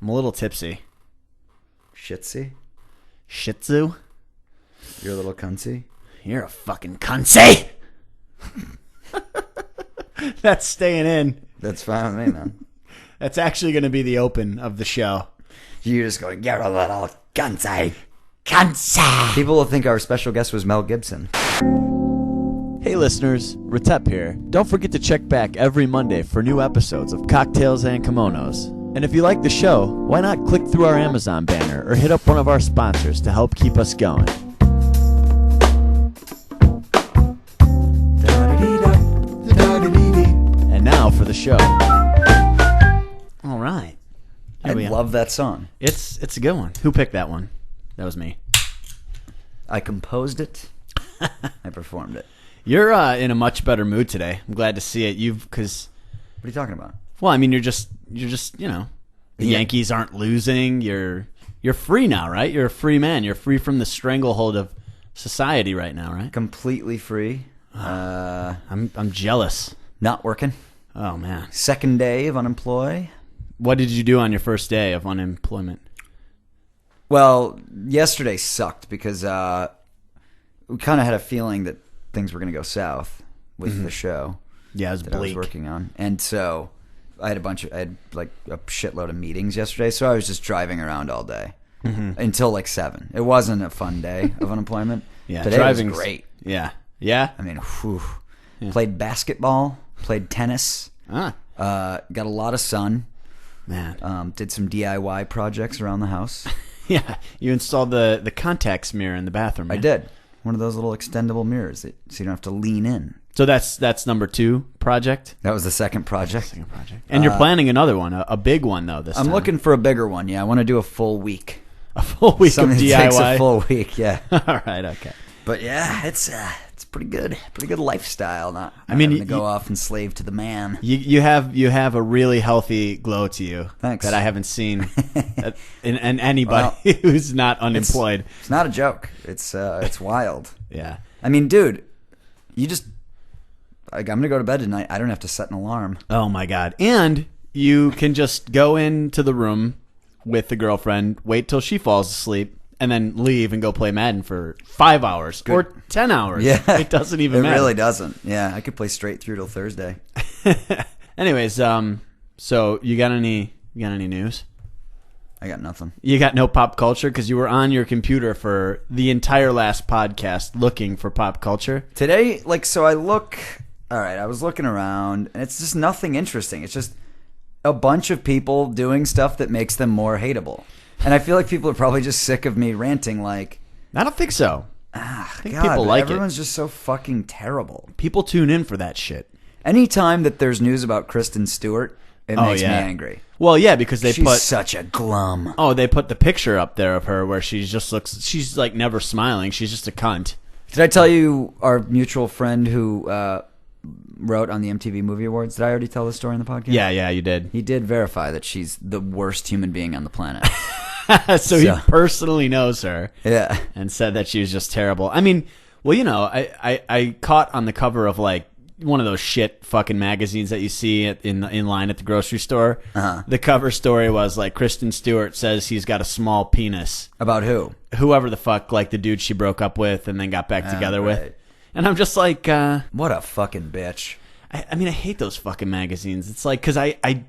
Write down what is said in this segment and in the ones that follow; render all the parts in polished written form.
I'm a little tipsy. Shitsy? Shih Tzu? You're a little cuntsy? You're a fucking cuntsy! That's staying in. That's fine with me, man. That's actually going to be the open of the show. You're just going, you're a little cuntsy. Cuntsy! People will think our special guest was Mel Gibson. Hey listeners, Retep here. Don't forget to check back every Monday for new episodes of Cocktails and Kimonos. And if you like the show, why not click through our Amazon banner or hit up one of our sponsors to help keep us going. And now for the show. All right. I love that song. It's a good one. Who picked that one? That was me. I composed it. I performed it. You're in a much better mood today. I'm glad to see it. Because what are you talking about? Well, I mean, you're just the Yankees aren't losing. You're free now, right? You're a free man. You're free from the stranglehold of society right now, right? Completely free. I'm jealous. Not working. Oh man. Second day of unemployed. What did you do on your first day of unemployment? Well, yesterday sucked because we kind of had a feeling that things were going to go south with the show. Yeah, it was that bleak. I was working on, and so I had like a shitload of meetings yesterday. So I was just driving around all day until like 7. It wasn't a fun day of unemployment. Yeah, today was great. Yeah, yeah. I mean, played basketball, played tennis. Got a lot of sun. Man, did some DIY projects around the house. Yeah, you installed the contacts mirror in the bathroom. Right? I did. One of those little extendable mirrors so you don't have to lean in. So that's number 2 project? That was the second project. And you're planning another one, a big one though this time. I'm looking for a bigger one, yeah. I want to do a full week. A full week Something of DIY? That takes a full week, yeah. All right, okay. But yeah, it's pretty good. Pretty good lifestyle. Not having to go off and slave to the man. You have a really healthy glow to you. Thanks. That I haven't seen in anybody who's not unemployed. It's not a joke. It's wild. Yeah. I mean, dude, I'm gonna go to bed tonight. I don't have to set an alarm. Oh my god! And you can just go into the room with the girlfriend, wait till she falls asleep, and then leave and go play Madden for 5 hours or 10 hours. Yeah, it doesn't even matter. It really doesn't. Yeah, I could play straight through till Thursday. Anyways, so you got any news? I got nothing. You got no pop culture because you were on your computer for the entire last podcast looking for pop culture. Today, I was looking around, and it's just nothing interesting. It's just a bunch of people doing stuff that makes them more hateable. And I feel like people are probably just sick of me ranting like... I don't think so. I think people like it. Everyone's just so fucking terrible. People tune in for that shit. Anytime that there's news about Kristen Stewart, it makes me angry. Well, yeah, because she's such a glum. Oh, they put the picture up there of her where she's like never smiling. She's just a cunt. Did I tell you our mutual friend who wrote on the MTV Movie Awards? Did I already tell this story in the podcast? Yeah, you did. He did verify that she's the worst human being on the planet. so he personally knows her. Yeah. And said that she was just terrible. I mean, well, I caught on the cover of like one of those shit fucking magazines that you see in line at the grocery store. Uh-huh. The cover story was like Kristen Stewart says he's got a small penis. About who? Whoever the fuck, like the dude she broke up with and then got back together with. And I'm just like... what a fucking bitch. I mean, I hate those fucking magazines. It's like, because I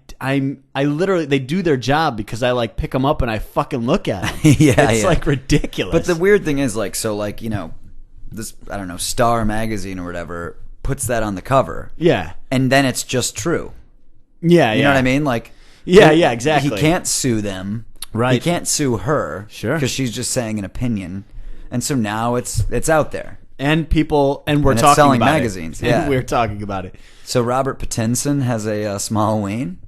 literally, they do their job because I like pick them up and I fucking look at them. It's like ridiculous. But the weird thing is like, so like, this, I don't know, Star magazine or whatever puts that on the cover. Yeah. And then it's just true. Yeah, You know what I mean? Like, yeah, exactly. He can't sue them. Right. He can't sue her. Sure. Because she's just saying an opinion. And so now it's out there. And people, and we're and talking selling about magazines. it. Yeah. And we're talking about it. So Robert Pattinson has a small ween?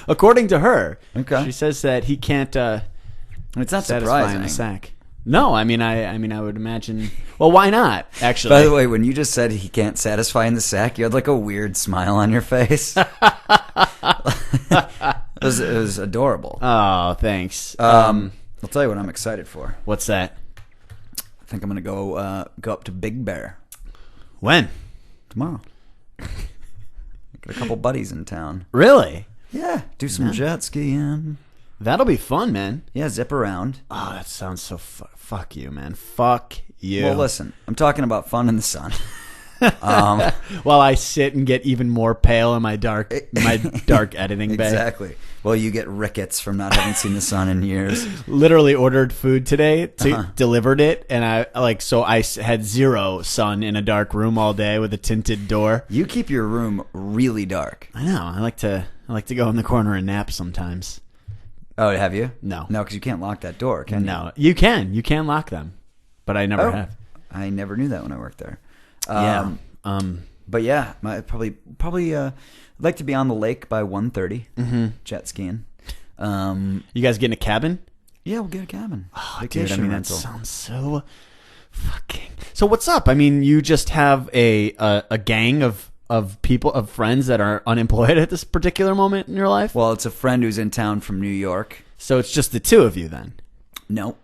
According to her. Okay. She says that he can't it's not satisfy surprising. in the sack. No, I mean I would imagine. Well, why not? Actually. By the way, when you just said he can't satisfy in the sack, you had like a weird smile on your face. It was adorable. Oh, thanks. I'll tell you what I'm excited for. What's that? I think I'm gonna go up to Big Bear. When? Tomorrow. Got a couple buddies in town. Really? Yeah. Do some jet skiing. That'll be fun, man. Yeah, zip around. Oh, that sounds so fuck you, man. Fuck you. Well, listen, I'm talking about fun in the sun. While I sit and get even more pale in my dark editing bay. Exactly. Well, you get rickets from not having seen the sun in years. Literally ordered food today, delivered it, and I had zero sun in a dark room all day with a tinted door. You keep your room really dark. I know. I like to go in the corner and nap sometimes. Oh, have you? No, because you can't lock that door, can you? No, you can. You can lock them, but I never have. I never knew that when I worked there. But yeah, probably like to be on the lake by 1:30, jet skiing. You guys getting a cabin? Yeah, we'll get a cabin. Oh, Vacation dude, rental. that sounds so fucking. So what's up? I mean, you just have a gang of friends that are unemployed at this particular moment in your life? Well, it's a friend who's in town from New York. So it's just the two of you then? No.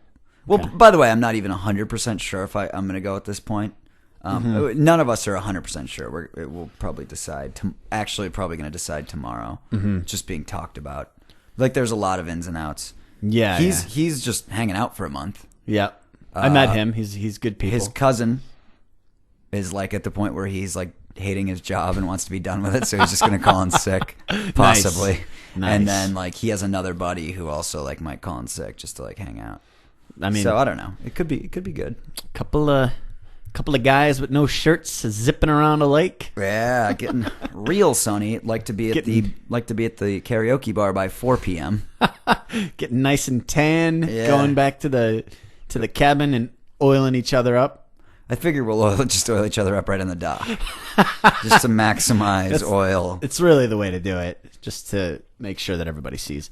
Well, by the way, I'm not even 100% sure if I'm going to go at this point. None of us are 100% sure. We'll probably decide. Probably going to decide tomorrow. Just being talked about. Like, there's a lot of ins and outs. Yeah, he's just hanging out for a month. Yeah, I met him. He's good people. His cousin is like at the point where he's like hating his job and wants to be done with it, so he's just going to call in sick, possibly. Nice. And then like he has another buddy who also like might call in sick just to like hang out. I mean, so I don't know. It could be good. Couple of guys with no shirts zipping around a lake. Yeah, getting real sunny. Like to be at the karaoke bar by 4 p.m. Getting nice and tan. Yeah. Going back to the cabin and oiling each other up. I figure we'll oil each other up right on the dock, just to maximize oil. It's really the way to do it, just to make sure that everybody sees.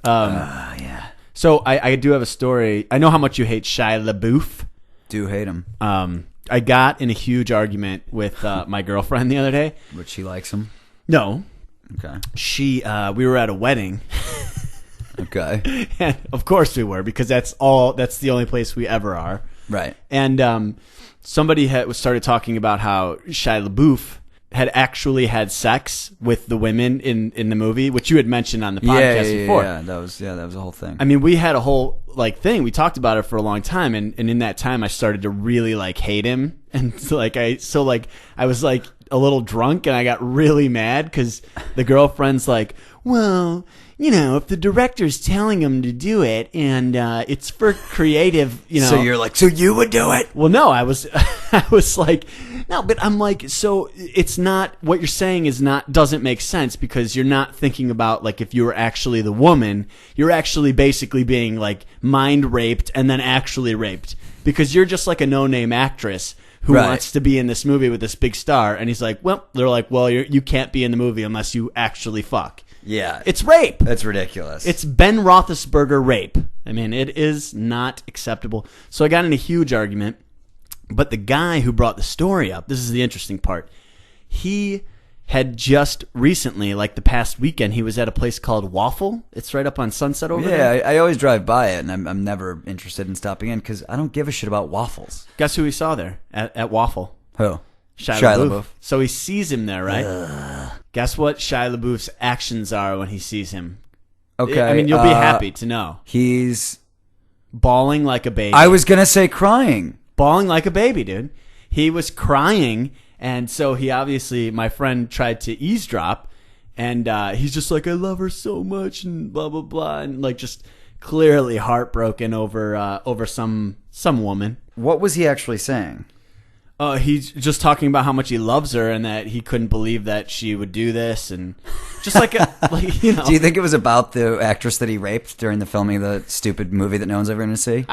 Yeah. So I do have a story. I know how much you hate Shia LaBeouf. Do hate him. I got in a huge argument with my girlfriend the other day. But she likes him? No. Okay. We were at a wedding. Okay. And of course we were, because that's the only place we ever are. Right. And somebody started talking about how Shia LaBeouf had actually had sex with the women in the movie, which you had mentioned on the podcast before. Yeah, that was a whole thing. I mean, we had a whole thing. We talked about it for a long time, and in that time, I started to really hate him, and I was a little drunk, and I got really mad because the girlfriend's like, well, if the director's telling him to do it and it's for creative, So you're like, so you would do it? Well, no, I was like, no, but I'm like, so it's not, what you're saying doesn't make sense, because you're not thinking about if you were actually the woman, you're actually basically being mind raped and then actually raped, because you're just a no-name actress who wants to be in this movie with this big star. And he's like, they're like, well, you can't be in the movie unless you actually fuck. Yeah. It's rape. That's ridiculous. It's Ben Roethlisberger rape. I mean, it is not acceptable. So I got in a huge argument, but the guy who brought the story up, this is the interesting part, he had just recently, the past weekend, he was at a place called Waffle. It's right up on Sunset over there. Yeah, I always drive by it, and I'm never interested in stopping in because I don't give a shit about waffles. Guess who he saw there at Waffle? Who? Shia LaBeouf. So he sees him there, right? Guess what Shia LaBeouf's actions are when he sees him? Okay. I mean, you'll be happy to know. He's bawling like a baby. I was going to say crying. Bawling like a baby, dude. He was crying, and so he obviously, my friend tried to eavesdrop, and he's just like, I love her so much, and blah, blah, blah, and just clearly heartbroken over some woman. What was he actually saying? He's just talking about how much he loves her and that he couldn't believe that she would do this, and just Do you think it was about the actress that he raped during the filming of the stupid movie that no one's ever going to see?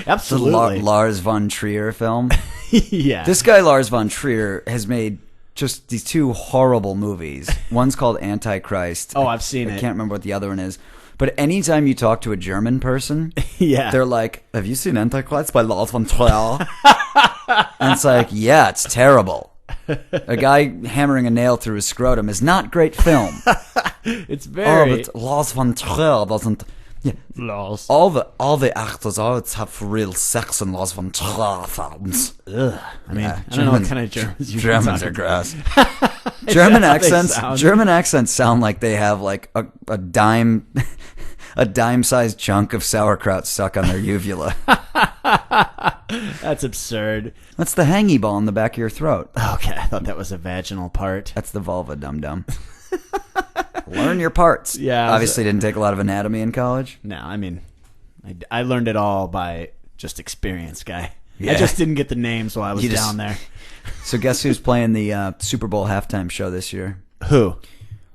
Absolutely. The Lars von Trier film. Yeah. This guy Lars von Trier has made just these two horrible movies. One's called Antichrist. Oh, I've seen it. I can't remember what the other one is. But anytime you talk to a German person, yeah, they're like, have you seen Antichrist by Lars von Trier? And it's like, yeah, it's terrible. A guy hammering a nail through his scrotum is not great film. It's very... but Lars von Trier doesn't... Yeah. Lars. All the actors always have real sex in Lars von Trier films. Ugh. I mean, I don't know what kind of Germans you Germans are gross. German accents sound like they have a dime a dime-sized chunk of sauerkraut stuck on their uvula. That's absurd. That's the hangy ball in the back of your throat. Okay, I thought that was a vaginal part. That's the vulva, dum-dum. Learn your parts. Yeah. Obviously didn't take a lot of anatomy in college. No, I mean, I learned it all by just experience, guy. Yeah. I just didn't get the names while I was down there. So guess who's playing the Super Bowl halftime show this year? Who?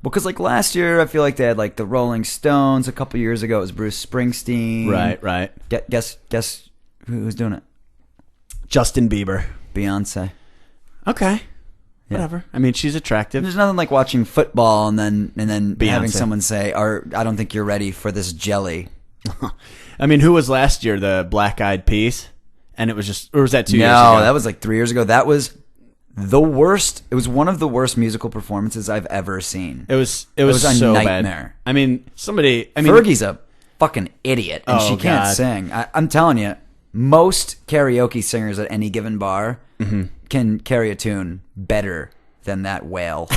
Because like last year, I feel like they had like the Rolling Stones. A couple years ago, it was Bruce Springsteen. Right. Guess who's doing it? Justin Bieber. Beyonce. Okay. Whatever. I mean, she's attractive. There's nothing like watching football and then Beyonce. having someone say, "I don't think you're ready for this jelly." I mean, who was last year? The Black Eyed Peas? And it was just, or was that 2 years ago? No, that was like 3 years ago. That was the worst. It was one of the worst musical performances I've ever seen. It was a so nightmare. Bad. I mean, Fergie's a fucking idiot, and she can't sing. I'm telling you, most karaoke singers at any given bar can carry a tune better than that whale.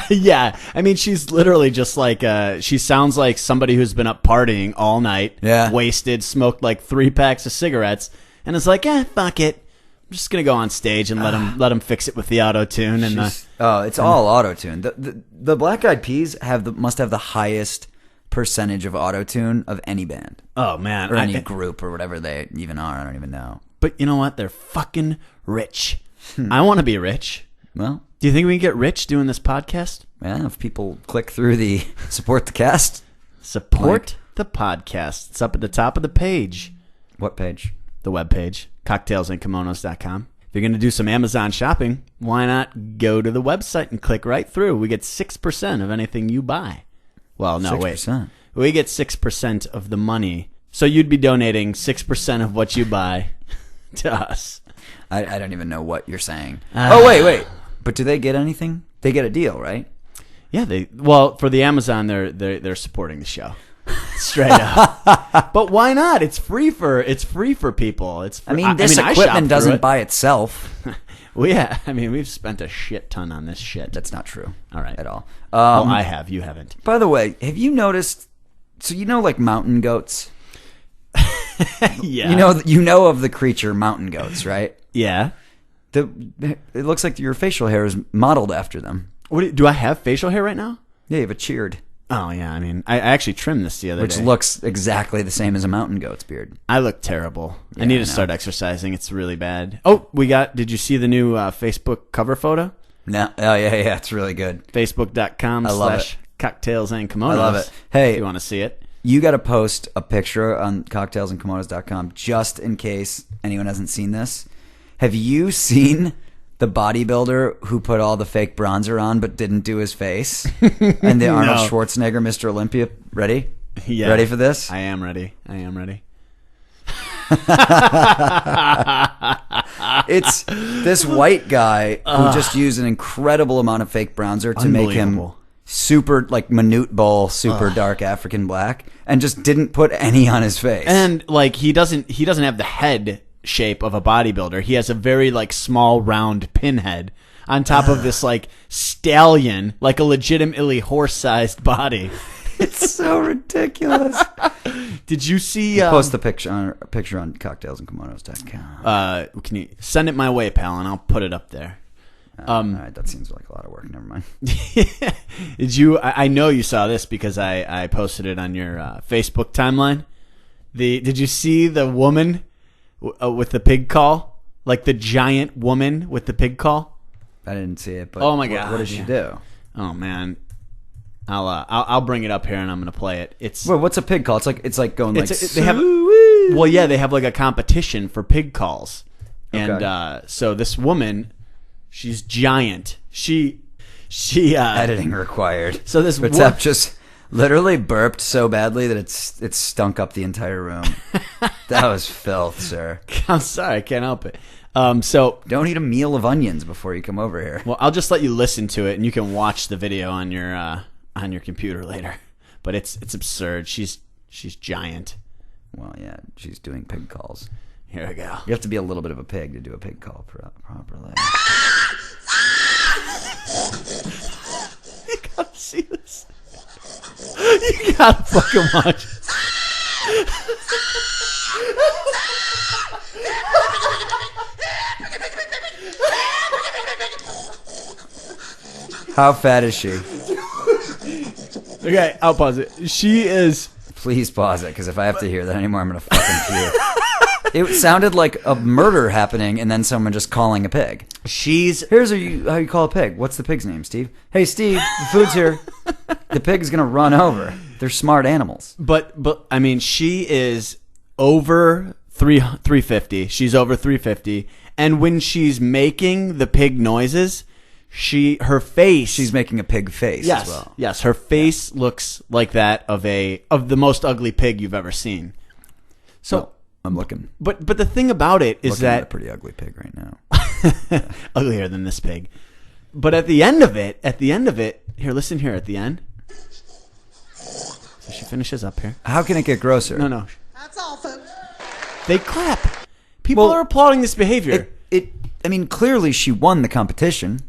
Yeah, I mean, she's literally just like she sounds like somebody who's been up partying all night, wasted, smoked like 3 packs of cigarettes, and it's like, fuck it, I'm just gonna go on stage and let them fix it with the auto tune. And it's all auto tune. The Black Eyed Peas must have the highest percentage of auto tune of any band. Oh man, or any group or whatever they even are. I don't even know. But you know what? They're fucking rich. I want to be rich. Well, do you think we can get rich doing this podcast? Yeah, if people click through the support the cast. Support the podcast. It's up at the top of the page. What page? The web page, cocktailsandkimonos.com. If you're going to do some Amazon shopping, why not go to the website and click right through? We get 6% of anything you buy. Well, no, 6%. wait. We get 6% of the money. So you'd be donating 6% of what you buy to us. I don't even know what you're saying. Oh, wait. But do they get anything? They get a deal, right? Yeah, for the Amazon, they're supporting the show. Straight up. But why not? It's free for people. This equipment doesn't buy itself. Well, yeah. I mean, we've spent a shit ton on this shit. That's not true. All right. At all. Well, I have. You haven't. By the way, have you noticed? So like mountain goats. Yeah. You know of the creature mountain goats, right? Yeah. It looks like your facial hair is modeled after them. Do I have facial hair right now? Yeah, you have a cheered. Oh, yeah. I mean, I actually trimmed this the other day. Which looks exactly the same as a mountain goat's beard. I look terrible. Yeah, I need to start exercising. It's really bad. Oh, did you see the new Facebook cover photo? No. Oh, yeah. It's really good. Facebook.com/cocktailsandkimonos. I love it. Hey. If you want to see it. You got to post a picture on cocktailsandkimonos.com just in case anyone hasn't seen this. Have you seen the bodybuilder who put all the fake bronzer on but didn't do his face? And the Arnold Schwarzenegger, Mr. Olympia. Ready? Yeah. Ready for this? I am ready. It's this white guy who just used an incredible amount of fake bronzer to make him super like minute bowl, super dark African black, and just didn't put any on his face. And like he doesn't have the head shape of a bodybuilder. He has a very like small round pinhead on top of this like stallion, like a legitimately horse-sized body. It's so ridiculous. Did you see? Post the picture on cocktailsandkimonos.com. Can you send it my way, pal, and I'll put it up there. All right, that seems like a lot of work. Never mind. Did you? I know you saw this because I posted it on your Facebook timeline. Did you see the woman with the pig call? Like the giant woman with the pig call? I didn't see it. But oh my god! What does she do? Oh man. I'll bring it up here and I'm gonna play it. What's a pig call? It's like going like they have. Well, yeah, they have like a competition for pig calls, and so this woman, she's giant. She editing required. So this Retep just literally burped so badly that it stunk up the entire room. That was filth, sir. I'm sorry, I can't help it. So don't eat a meal of onions before you come over here. Well, I'll just let you listen to it, and you can watch the video on your computer later. But it's absurd. She's giant. Well, yeah, she's doing pig calls. Here we go. You have to be a little bit of a pig to do a pig call properly. You gotta see this. You gotta fucking watch. How fat is she? Okay, I'll pause it. She is... Please pause it, because if I have to hear that anymore, I'm going to fucking puke. It sounded like a murder happening and then someone just calling a pig. Here's how you call a pig. What's the pig's name, Steve? Hey, Steve, the food's here. The pig's going to run over. They're smart animals. But I mean, she is over 350. She's over 350. And when she's making the pig noises... her face. She's making a pig face as well. Yes, her face looks like that of the most ugly pig you've ever seen. So well, I'm looking. But the thing about it is looking at that a pretty ugly pig right now. uglier than this pig. But at the end of it, here, listen here at the end. So she finishes up here. How can it get grosser? No. That's all, folks. They clap. People are applauding this behavior. I mean, clearly she won the competition.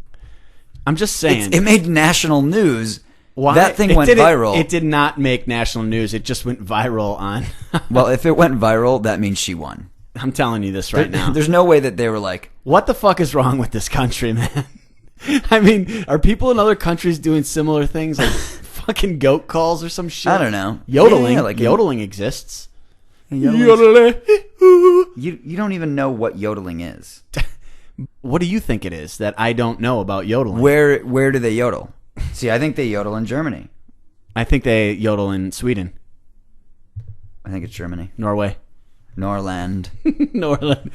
I'm just saying. It made national news. Why? That thing went viral. It did not make national news. It just went viral on... Well, if it went viral, that means she won. I'm telling you this right now. There's no way that they were like... What the fuck is wrong with this country, man? I mean, are people in other countries doing similar things? Like fucking goat calls or some shit? I don't know. Yodeling. Yeah, like yodeling exists. Yodeling. You don't even know what yodeling is. What do you think it is that I don't know about yodeling? Where do they yodel? See, I think they yodel in Germany. I think they yodel in Sweden. I think it's Germany. Norway. Norland. Norland.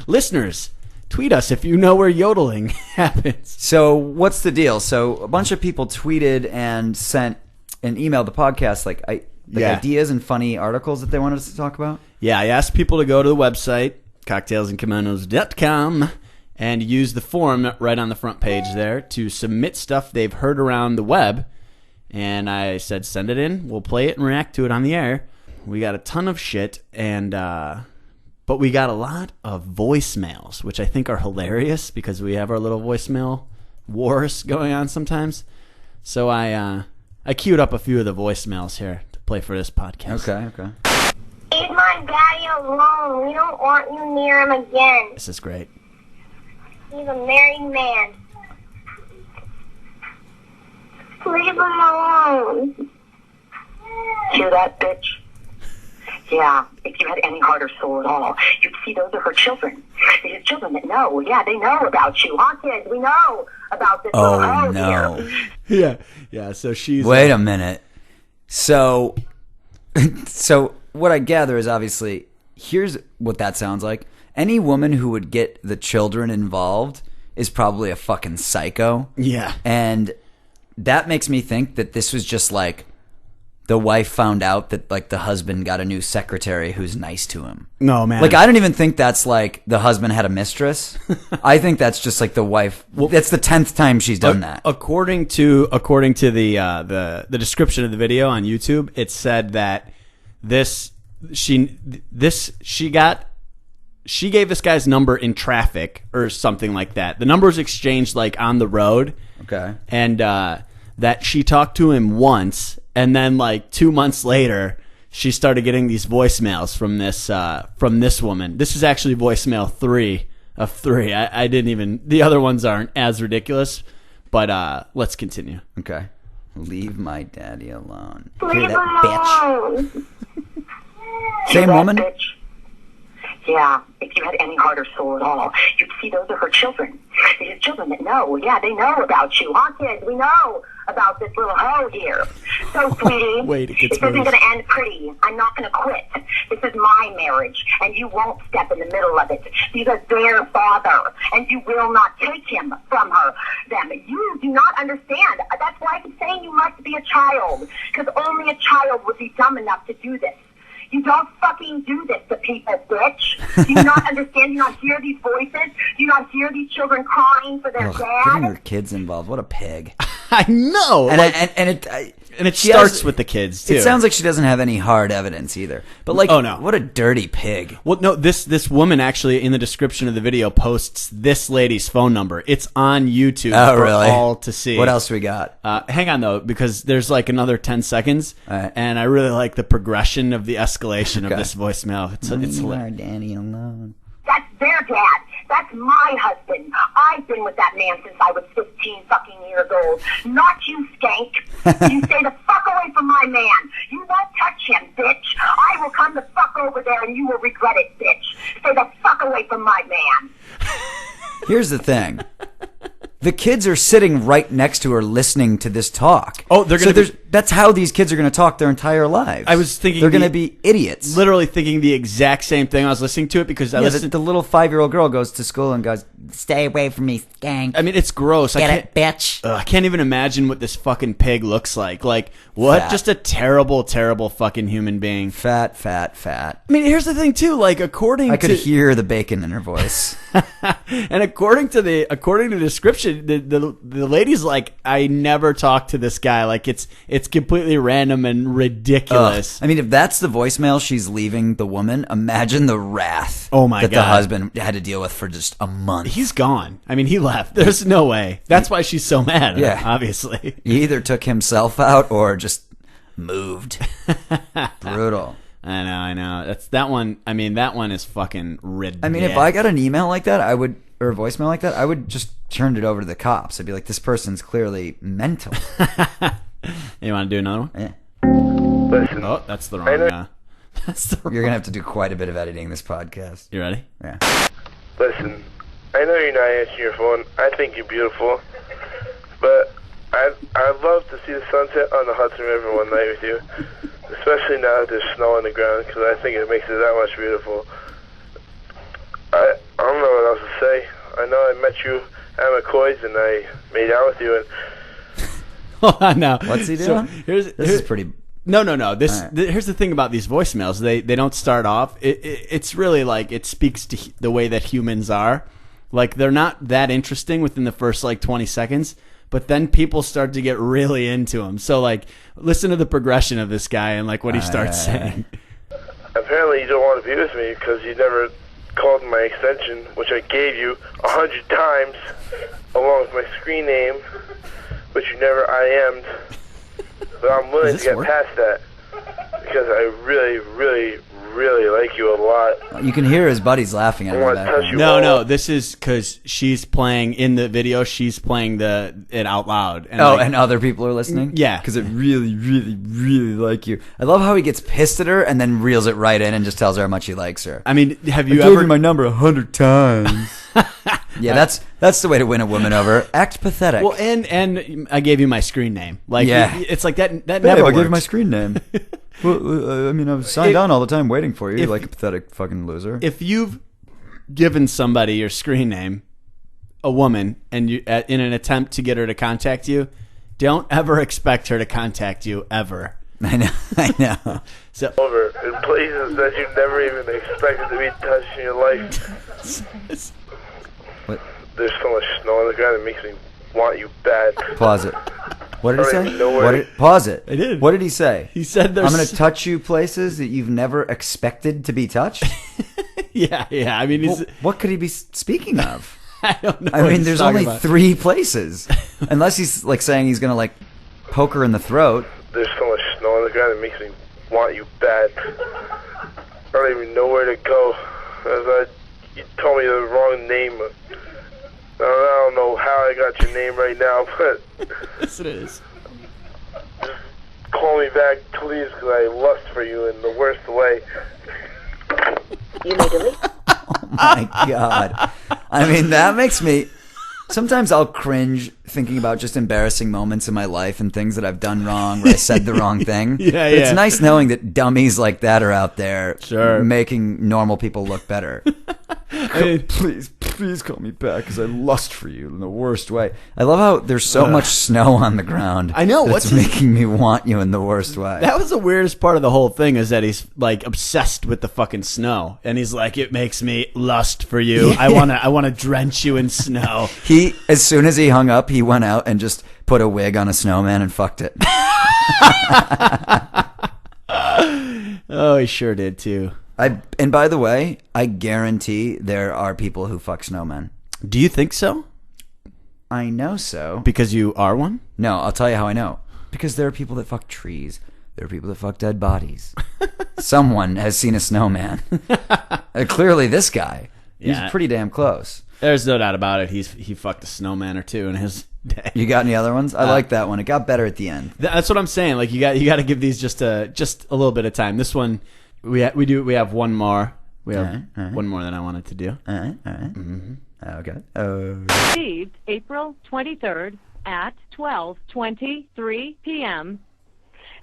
Listeners, tweet us if you know where yodeling happens. So what's the deal? So a bunch of people tweeted and sent an email to the podcast ideas and funny articles that they wanted us to talk about. Yeah, I asked people to go to the website, cocktailsandkimonos.com, and use the form right on the front page there to submit stuff they've heard around the web. And I said, send it in. We'll play it and react to it on the air. We got a ton of shit, but we got a lot of voicemails, which I think are hilarious because we have our little voicemail wars going on sometimes. So I queued up a few of the voicemails here to play for this podcast. Okay. Leave my daddy alone. We don't want you near him again. This is great. He's a married man. Leave him alone. Hear that, bitch? Yeah, if you had any heart or soul at all, you'd see those are her children. These children that know. Yeah, they know about you. Huh, kids? We know about this little hoe no. here. Yeah, so she's... Wait a minute. So what I gather is obviously, here's what that sounds like. Any woman who would get the children involved is probably a fucking psycho. Yeah. And that makes me think that this was just like the wife found out that like the husband got a new secretary who's nice to him. No, man. Like, I don't even think that's like the husband had a mistress. I think that's just like the wife. That's the 10th time she's done that. According to the description of the video on YouTube, it said that she gave this guy's number in traffic or something like that. The number was exchanged like on the road. Okay. And that she talked to him once, and then like 2 months later, she started getting these voicemails from this woman. This is actually voicemail 3 of 3. I didn't even. The other ones aren't as ridiculous, but let's continue. Okay. Leave my daddy alone. Leave Hear him that, bitch? alone. Same That woman? bitch? Yeah, if you had any heart or soul at all, you'd see those are her children. These children that know. Yeah, they know about you. Huh, kids? We know about this little hoe here. So, sweetie, Wait, it gets this isn't worse. going to end pretty. I'm not going to quit. This is my marriage, and you won't step in the middle of it. He's a their father, and you will not take him from them. You do not understand. That's why I'm saying you must be a child, because only a child would be dumb enough to do this. You don't fucking do this to people, bitch. Do you not understand? Do you not hear these voices? Do you not hear these children crying for their Ugh, getting dad? her kids involved. What a pig. I know. And like, and it starts with the kids too. It sounds like she doesn't have any hard evidence either. But like, oh no, what a dirty pig. Well, no, this woman actually in the description of the video posts this lady's phone number. It's on YouTube for all to see. What else we got? Hang on though, because there's like another 10 seconds, and I really like the progression of the escalation of this voicemail. It's Danny alone. That's their dad. That's my husband. I've been with that man since I was 15 fucking years old. Not you, skank. You stay the fuck away from my man. You won't touch him, bitch. I will come the fuck over there and you will regret it, bitch. Stay the fuck away from my man. Here's the thing. The kids are sitting right next to her listening to this talk. Oh, they're going to that's how these kids are going to talk their entire lives. I was thinking they're going to be idiots. Literally thinking the exact same thing. I was listening to it because I listened. The little 5-year-old girl goes to school and goes, "Stay away from me, skank." I mean, it's gross. Get it, bitch. I can't even imagine what this fucking pig looks like. Like, what? Fat. Just a terrible, terrible fucking human being. Fat, fat, fat. I mean, here's the thing too. Like, I could hear the bacon in her voice. And according to the description, the lady's like, I never talked to this guy. Like, it's completely random and ridiculous. I mean, if that's the voicemail she's leaving the woman, imagine the wrath that the husband had to deal with for just a month. He's gone. I mean, he left. There's no way. That's why she's so mad. Yeah. Obviously. He either took himself out or just moved. Brutal. I know. That one. I mean, that one is fucking ridiculous. I mean, if I got an email like that, or a voicemail like that, I would just turn it over to the cops. I'd be like, this person's clearly mental. You want to do another one? Yeah. Listen, Oh, that's the wrong. You're gonna have to do quite a bit of editing this podcast. You ready? Yeah. listen, I know you're not answering your phone. I think you're beautiful, but I'd love to see the sunset on the Hudson River one night with you, especially now that there's snow on the ground, because I think it makes it that much beautiful. I don't know what else to say. I know I met you at McCoy's and I made out with you. And Hold on now. What's he doing? This is pretty... No. Right. Here's the thing about these voicemails. They don't start off. It's really like it speaks to the way that humans are. Like, they're not that interesting within the first, 20 seconds. But then people start to get really into them. So, listen to the progression of this guy and, what he starts saying. Apparently you don't want to be with me because you never called my extension, which I gave you 100 times, along with my screen name, which you never IM'd. But I'm willing to get past that because I really, really, really like you a lot. You can hear his buddies laughing at him. Touch you No, this is because she's playing in the video. She's playing it out loud. And and other people are listening? Yeah. Because it really, really, really like you. I love how he gets pissed at her and then reels it right in and just tells her how much he likes her. I mean, have you I gave ever... you my number 100 times. Yeah, that's the way to win a woman over. Act pathetic. Well, and I gave you my screen name. It's like that Babe, never I works. gave you my screen name. Well, I mean, I was signed on all the time waiting for you, like a pathetic fucking loser. If you've given somebody your screen name, a woman, and you in an attempt to get her to contact you, don't ever expect her to contact you ever. I know. So over in places that you never even expected to be touched in your life. What? There's so much snow on the ground it makes me want you bad. Pause it. What did he I don't say? even know where Pause it. I did. What did he say? he said there's... I'm going to touch you places that you've never expected to be touched? Yeah. I mean, he's... What could he be speaking of? I don't know. I what mean, he's there's talking only about. 3 places. Unless he's saying he's going to poke her in the throat. There's so much snow on the ground it makes me want you bad. I don't even know where to go. You told me the wrong name. I don't know how I got your name right now, but Yes, it is. just call me back, please, because I lust for you in the worst way. You may delete. Oh my God. I mean, that makes me... Sometimes I'll cringe thinking about just embarrassing moments in my life and things that I've done wrong or I said the wrong thing. But it's nice knowing that dummies like that are out there making normal people look better. I mean, Please, Please call me back because I lust for you in the worst way. I love how there's so much snow on the ground. I know. What's making me want you in the worst way? That was the weirdest part of the whole thing is that he's like obsessed with the fucking snow, and he's like, "It makes me lust for you. I wanna drench you in snow." He, as soon as he hung up, he went out and just put a wig on a snowman and fucked it. Oh, he sure did too. And by the way, I guarantee there are people who fuck snowmen. Do you think so? I know so. Because you are one? No, I'll tell you how I know. Because there are people that fuck trees. There are people that fuck dead bodies. Someone has seen a snowman. Clearly this guy. He's pretty damn close. There's no doubt about it. He fucked a snowman or two in his day. You got any other ones? I like that one. It got better at the end. That's what I'm saying. Like you got to give these just a little bit of time. This one we have one more. We have one more that I wanted to do. All right. Mm-hmm. Okay. Received April 23rd at 12:23 p.m.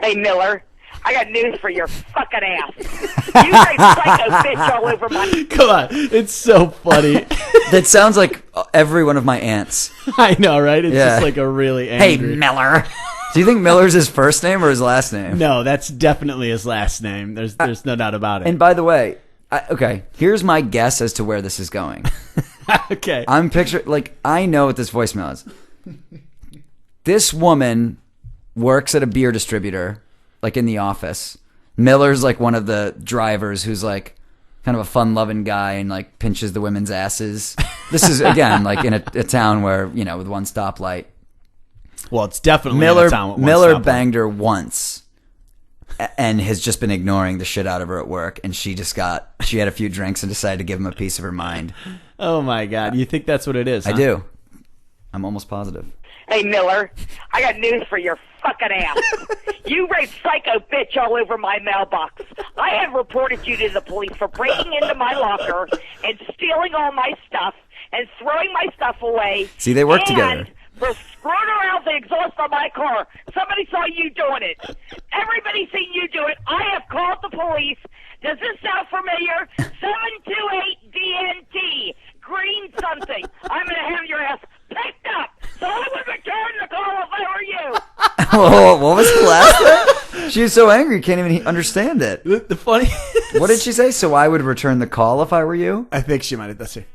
Hey, Miller, I got news for your fucking ass. You say psycho bitch all over my... Come on. It's so funny. That sounds like every one of my aunts. I know, right? It's just like a really angry... Hey, Miller. Do you think Miller's his first name or his last name? No, that's definitely his last name. There's no doubt about it. And by the way, okay, here's my guess as to where this is going. Okay. I'm picturing, like, I know what this voicemail is. This woman works at a beer distributor, like in the office. Miller's like one of the drivers who's like kind of a fun-loving guy and like pinches the women's asses. This is, again, like in a town where, you know, with one stoplight. Well, it's definitely in a town with one Miller stoplight. banged her once and has just been ignoring the shit out of her at work. And she had a few drinks and decided to give him a piece of her mind. Oh, my God. You think that's what it is, huh? I do. I'm almost positive. Hey, Miller, I got news for your fucking ass. You raped psycho bitch all over my mailbox. I have reported you to the police for breaking into my locker and stealing all my stuff and throwing my stuff away. See, they work together. For screwing around the exhaust on my car. Somebody saw you doing it. Everybody seen you do it. I have called the police. Does this sound familiar? 728-DNT. Green something. I'm going to have your ass picked up. So I would return the call if I were you. Oh, what was the last thing? She was so angry, can't even understand it. The funny... What did she say? So I would return the call if I were you? I think she might have... That's her.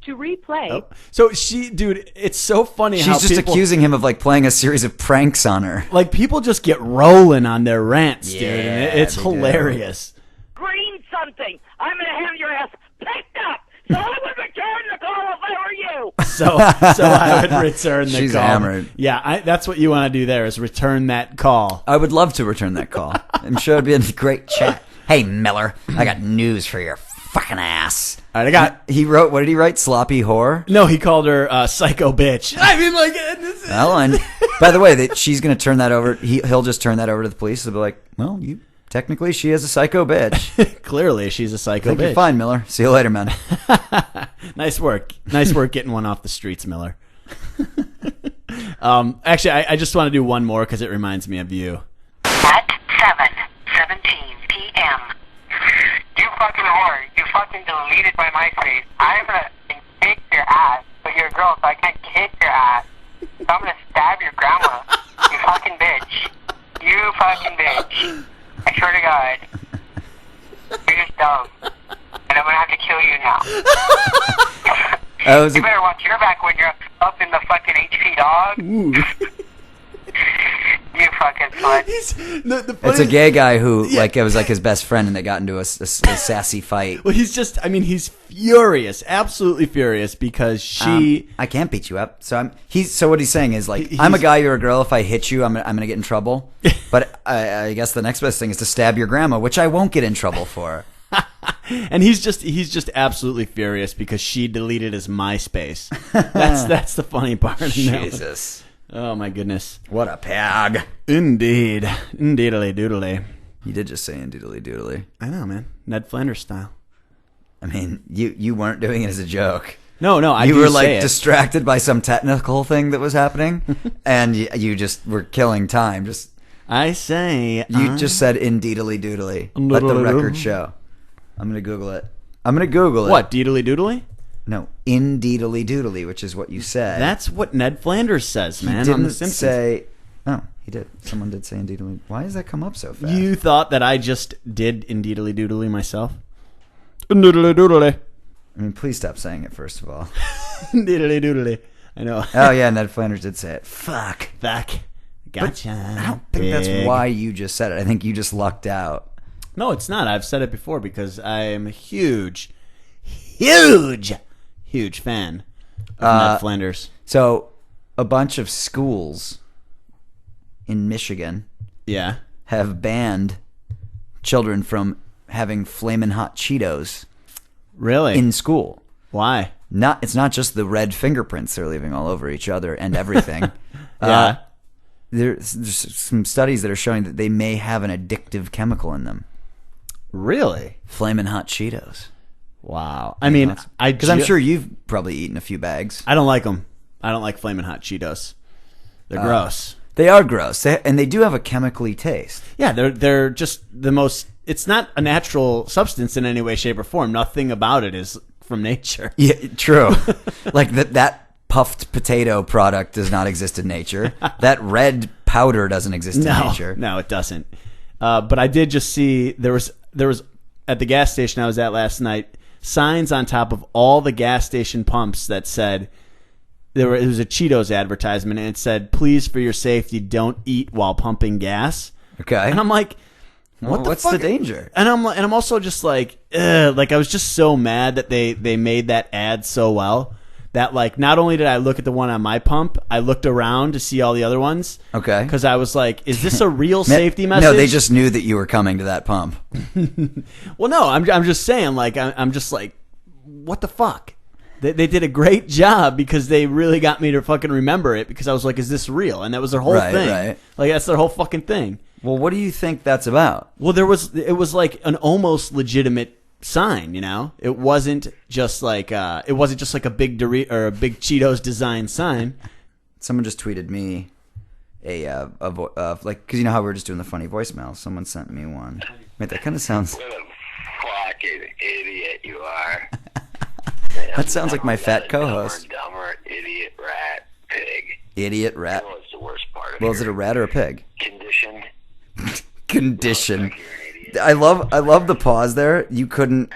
To replay. Oh. So dude, it's so funny how she's just accusing him of like playing a series of pranks on her. Like people just get rolling on their rants, dude. And it's hilarious. Green something. I'm going to have your ass picked up. So I would return the call if I were you. So I would return the She's call. hammered. Yeah, that's what you want to do there is return that call. I would love to return that call. I'm sure it'd be a great chat. Hey, Miller, I got news for your fucking ass. All right, He wrote, what did he write? Sloppy whore? No, he called her psycho bitch. I mean, like... Well, and by the way, she's going to turn that over. He'll just turn that over to the police. They'll be like, well, technically she is a psycho bitch. Clearly, she's a psycho I think bitch. you're fine, Miller. See you later, man. Nice work. Nice work getting one off the streets, Miller. Actually, I just want to do one more because it reminds me of you. At 7:17 p.m. You fucking whore. You fucking deleted my MySpace. I'm gonna kick your ass, but you're a girl, so I can't kick your ass. So I'm gonna stab your grandma. You fucking bitch. You fucking bitch. I swear to God. You're just dumb. And I'm gonna have to kill you now. You better watch your back when you're up in the fucking HP dog. You fucking slut. It's a gay guy who, like, it was like his best friend, and they got into a sassy fight. Well, he's furious, absolutely furious, because she... I can't beat you up. So what he's saying is, like, I'm a guy, you're a girl. If I hit you, I'm gonna get in trouble. But I guess the next best thing is to stab your grandma, which I won't get in trouble for. And he's just absolutely furious because she deleted his MySpace. That's the funny part. Jesus. Oh my goodness. What a pag. Indeed. Indeedly doodly. You did just say indeedly doodly. I know, man. Ned Flanders style. I mean, you weren't doing it as a joke. No, I you do were say like it. distracted by some technical thing that was happening, and you just were killing time. I say you just said indeedly doodly. Let the record show. I'm gonna Google it. What, deedly doodly? No, indeedly doodly, which is what you said. That's what Ned Flanders says, man. He on didn't The Simpsons. say. Oh, he did. Someone did say indeedly. Why does that come up so fast? You thought that I just did indeedly doodly myself? Doodly doodly. I mean, please stop saying it, first of all. Doodly doodly. I know. Oh, yeah, Ned Flanders did say it. Fuck. Back. Gotcha. I don't think that's why you just said it. I think you just lucked out. No, it's not. I've said it before because I am a huge fan of Ned Flanders. So, a bunch of schools in Michigan Yeah. have banned children from having Flamin' Hot Cheetos Really? in school. Why? It's not just the red fingerprints they're leaving all over each other and everything. Yeah. There's some studies that are showing that they may have an addictive chemical in them. Really? Flamin' Hot Cheetos. Wow. I mean, Because I'm sure you've probably eaten a few bags. I don't like them. I don't like Flamin' Hot Cheetos. They're gross. They are gross, and they do have a chemically taste. Yeah, they're just the most. It's not a natural substance in any way, shape, or form. Nothing about it is from nature. Yeah, true. Like that puffed potato product does not exist in nature. That red powder doesn't exist in nature. No, it doesn't. But I did just see there was at the gas station I was at last night, signs on top of all the gas station pumps that said it was a Cheetos advertisement, and it said, "Please, for your safety, don't eat while pumping gas." Okay. And I'm like, what's the danger? And I'm also just like, ugh, like I was just so mad that they made that ad so well that like not only did I look at the one on my pump, I looked around to see all the other ones. Okay. Because I was like, is this a real safety message? No, they just knew that you were coming to that pump. Well, no, I'm just saying, like I'm just like, what the fuck? They did a great job because they really got me to fucking remember it because I was like, is this real? And that was their whole thing. Right. Like that's their whole fucking thing. Well, what do you think that's about? Well, it was like an almost legitimate sign, you know? It wasn't just like a big or a big Cheetos design sign. Someone just tweeted me like, because you know how we were just doing the funny voicemail. Someone sent me one. Wait, that kind of sounds. What a fucking idiot you are. That sounds like my fat co-host. Dumber, idiot, rat, pig. Idiot rat. You know what's the worst part of Well, is it a rat or a pig? condition? Condition. I love the pause there. You couldn't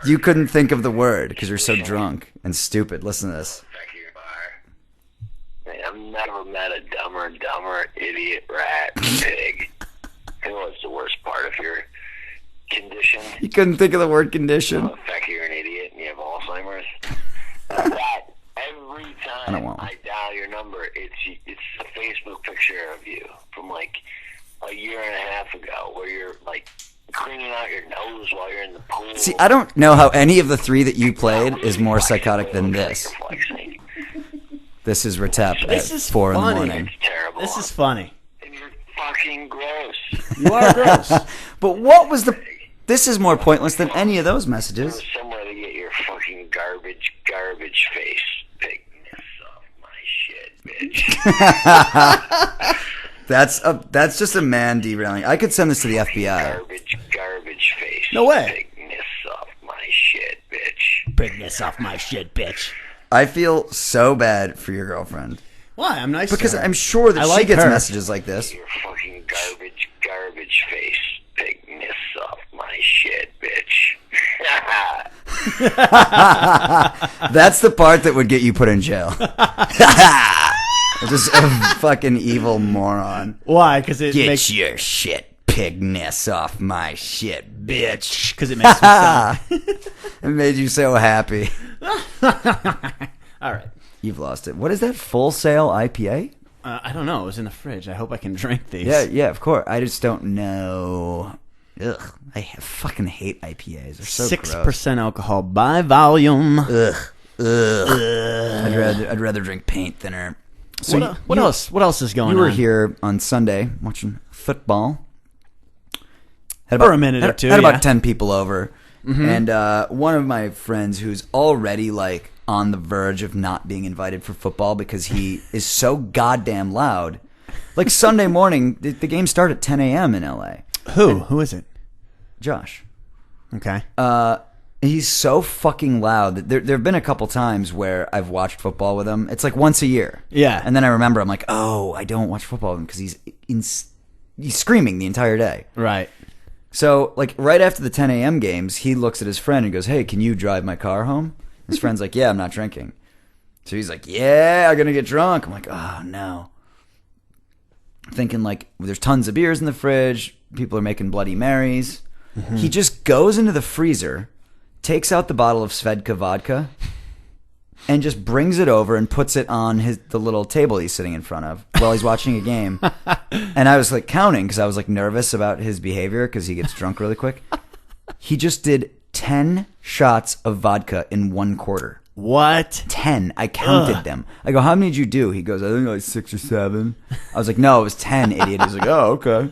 think of the word because you're so drunk and stupid. Listen to this. I've never met a dumber, idiot, rat, pig. You know what's the worst part of your condition? You couldn't think of the word condition. The fact you're an idiot and you have Alzheimer's. That every time I dial your number, it's a Facebook picture of you from like a year and a half ago, where you're like cleaning out your nose while you're in the pool. See, I don't know how any of the three that you played is more psychotic than this. This is Retep at 4 in the morning. It's terrible. This is funny. And you're fucking gross. You are gross. But what was the... This is more pointless than any of those messages. There's somewhere to get your fucking garbage face. Pigness off my shit, bitch. That's just a man derailing. I could send this to the FBI. Garbage face. No way. Pigness off my shit, bitch. Pigness off my shit, bitch. I feel so bad for your girlfriend. Why? I'm nice Because to her. I'm sure that she gets messages like this. Your fucking garbage face. Pigness off my shit, bitch. That's the part that would get you put in jail. Just a fucking evil moron. Why? Because it Get makes your shit pigness off my shit, bitch. because it makes me sound. It made you so happy. All right. You've lost it. What is that? Full Sail IPA? I don't know. It was in the fridge. I hope I can drink these. Yeah, of course. I just don't know. Ugh, I fucking hate IPAs. They're so 6% alcohol by volume. Ugh. I'd rather drink paint thinner. So what else? What else is going on? You were here on Sunday watching football. Had For a minute or two, Had yeah. about 10 people over. Mm-hmm. And one of my friends who's already like on the verge of not being invited for football because he is so goddamn loud. Like Sunday morning, the game started at 10 a.m. in LA. Who is it? Josh. Okay. He's so fucking loud that there have been a couple times where I've watched football with him. It's like once a year. Yeah. And then I remember, I'm like, oh, I don't watch football with him because he's screaming the entire day. Right. So, like, right after the 10 a.m. games, he looks at his friend and goes, hey, can you drive my car home? His friend's like, yeah, I'm not drinking. So he's like, yeah, I'm going to get drunk. I'm like, oh, no. Thinking, like, there's tons of beers in the fridge. People are making Bloody Marys. Mm-hmm. He just goes into the freezer, takes out the bottle of Svedka vodka, and just brings it over and puts it on the little table he's sitting in front of while he's watching a game. And I was like counting because I was like nervous about his behavior because he gets drunk really quick. He just did 10 shots of vodka in 1 quarter. What? 10. I counted them. I go, how many did you do? He goes, I think like 6 or 7. I was like, no, it was 10, idiot. He's like, oh, okay.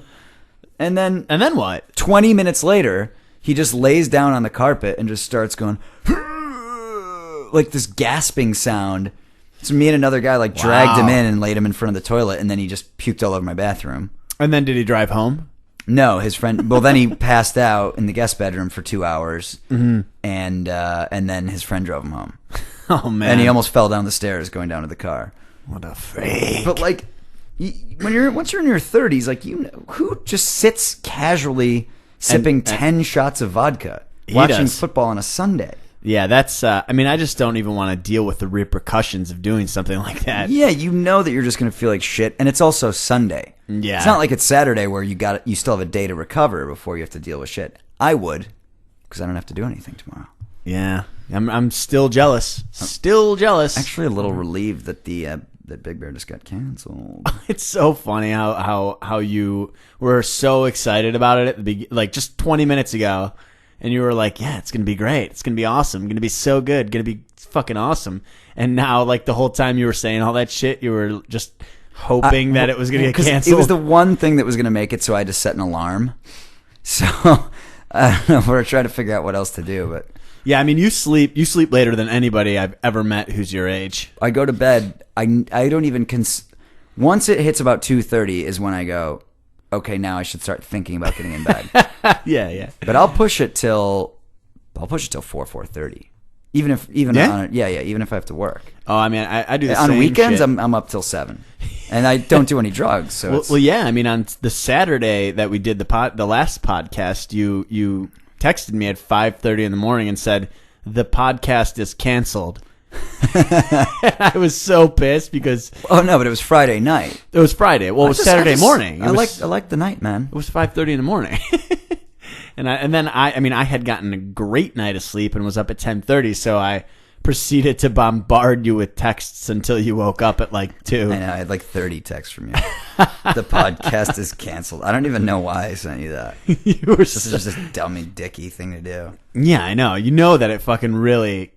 And then what? 20 minutes later, he just lays down on the carpet and just starts going like this gasping sound. So me and another guy like dragged him in and laid him in front of the toilet, and then he just puked all over my bathroom. And then did he drive home? No, his friend. Well, then he passed out in the guest bedroom for 2 hours, and then his friend drove him home. Oh man! And he almost fell down the stairs going down to the car. What a freak! But like, once you're in your 30s, like who just sits casually sipping 10 shots of vodka, watching football on a Sunday? Yeah, that's. I mean, I just don't even want to deal with the repercussions of doing something like that. Yeah, you know that you're just going to feel like shit, and it's also Sunday. Yeah, it's not like it's Saturday where you still have a day to recover before you have to deal with shit. I would, because I don't have to do anything tomorrow. Yeah, I'm still jealous. Still jealous. Actually, a little relieved that that Big Bear just got canceled. It's so funny how you were so excited about it at the beginning, like just 20 minutes ago. And you were like, yeah, it's going to be great. It's going to be awesome. Going to be so good. Going to be fucking awesome. And now, like, the whole time you were saying all that shit, you were just hoping that it was going to get canceled. It was the one thing that was going to make it, so I had to set an alarm. So, I don't know. We're trying to figure out what else to do. But yeah, I mean, you sleep later than anybody I've ever met who's your age. I go to bed. I don't even... Once it hits about 2:30 is when I go... okay, now I should start thinking about getting in bed. Yeah. But I'll push it till 4:30. Even if even if I have to work. Oh, I mean, I do the on same weekends. shit. I'm up till 7, and I don't do any drugs. So well, yeah. I mean, on the Saturday that we did the last podcast, you texted me at 5:30 in the morning and said the podcast is canceled. I was so pissed because oh no, but it was Friday night. It was Friday. Well, it was Saturday morning. I like the night, man. It was 5:30 in the morning, and then I had gotten a great night of sleep and was up at 10:30. So I proceeded to bombard you with texts until you woke up at like 2. I know I had like 30 texts from you. The podcast is canceled. I don't even know why I sent you that. This is just a dummy dicky thing to do. Yeah, I know. You know that it fucking really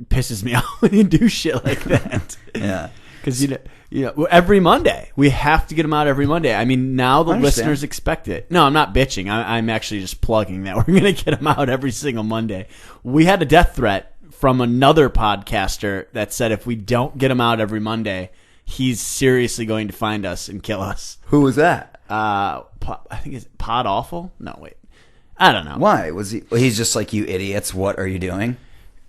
pisses me off when you do shit like that. Yeah, because you know every Monday we have to get them out every Monday. I mean, now the listeners expect it. No, I'm not bitching. I'm actually just plugging that we're gonna get them out every single Monday. We had a death threat from another podcaster that said if we don't get them out every Monday, he's seriously going to find us and kill us. Who was that? I think it's Pod Awful. No, wait, I don't know. Why was he? He's just like, you idiots. What are you doing?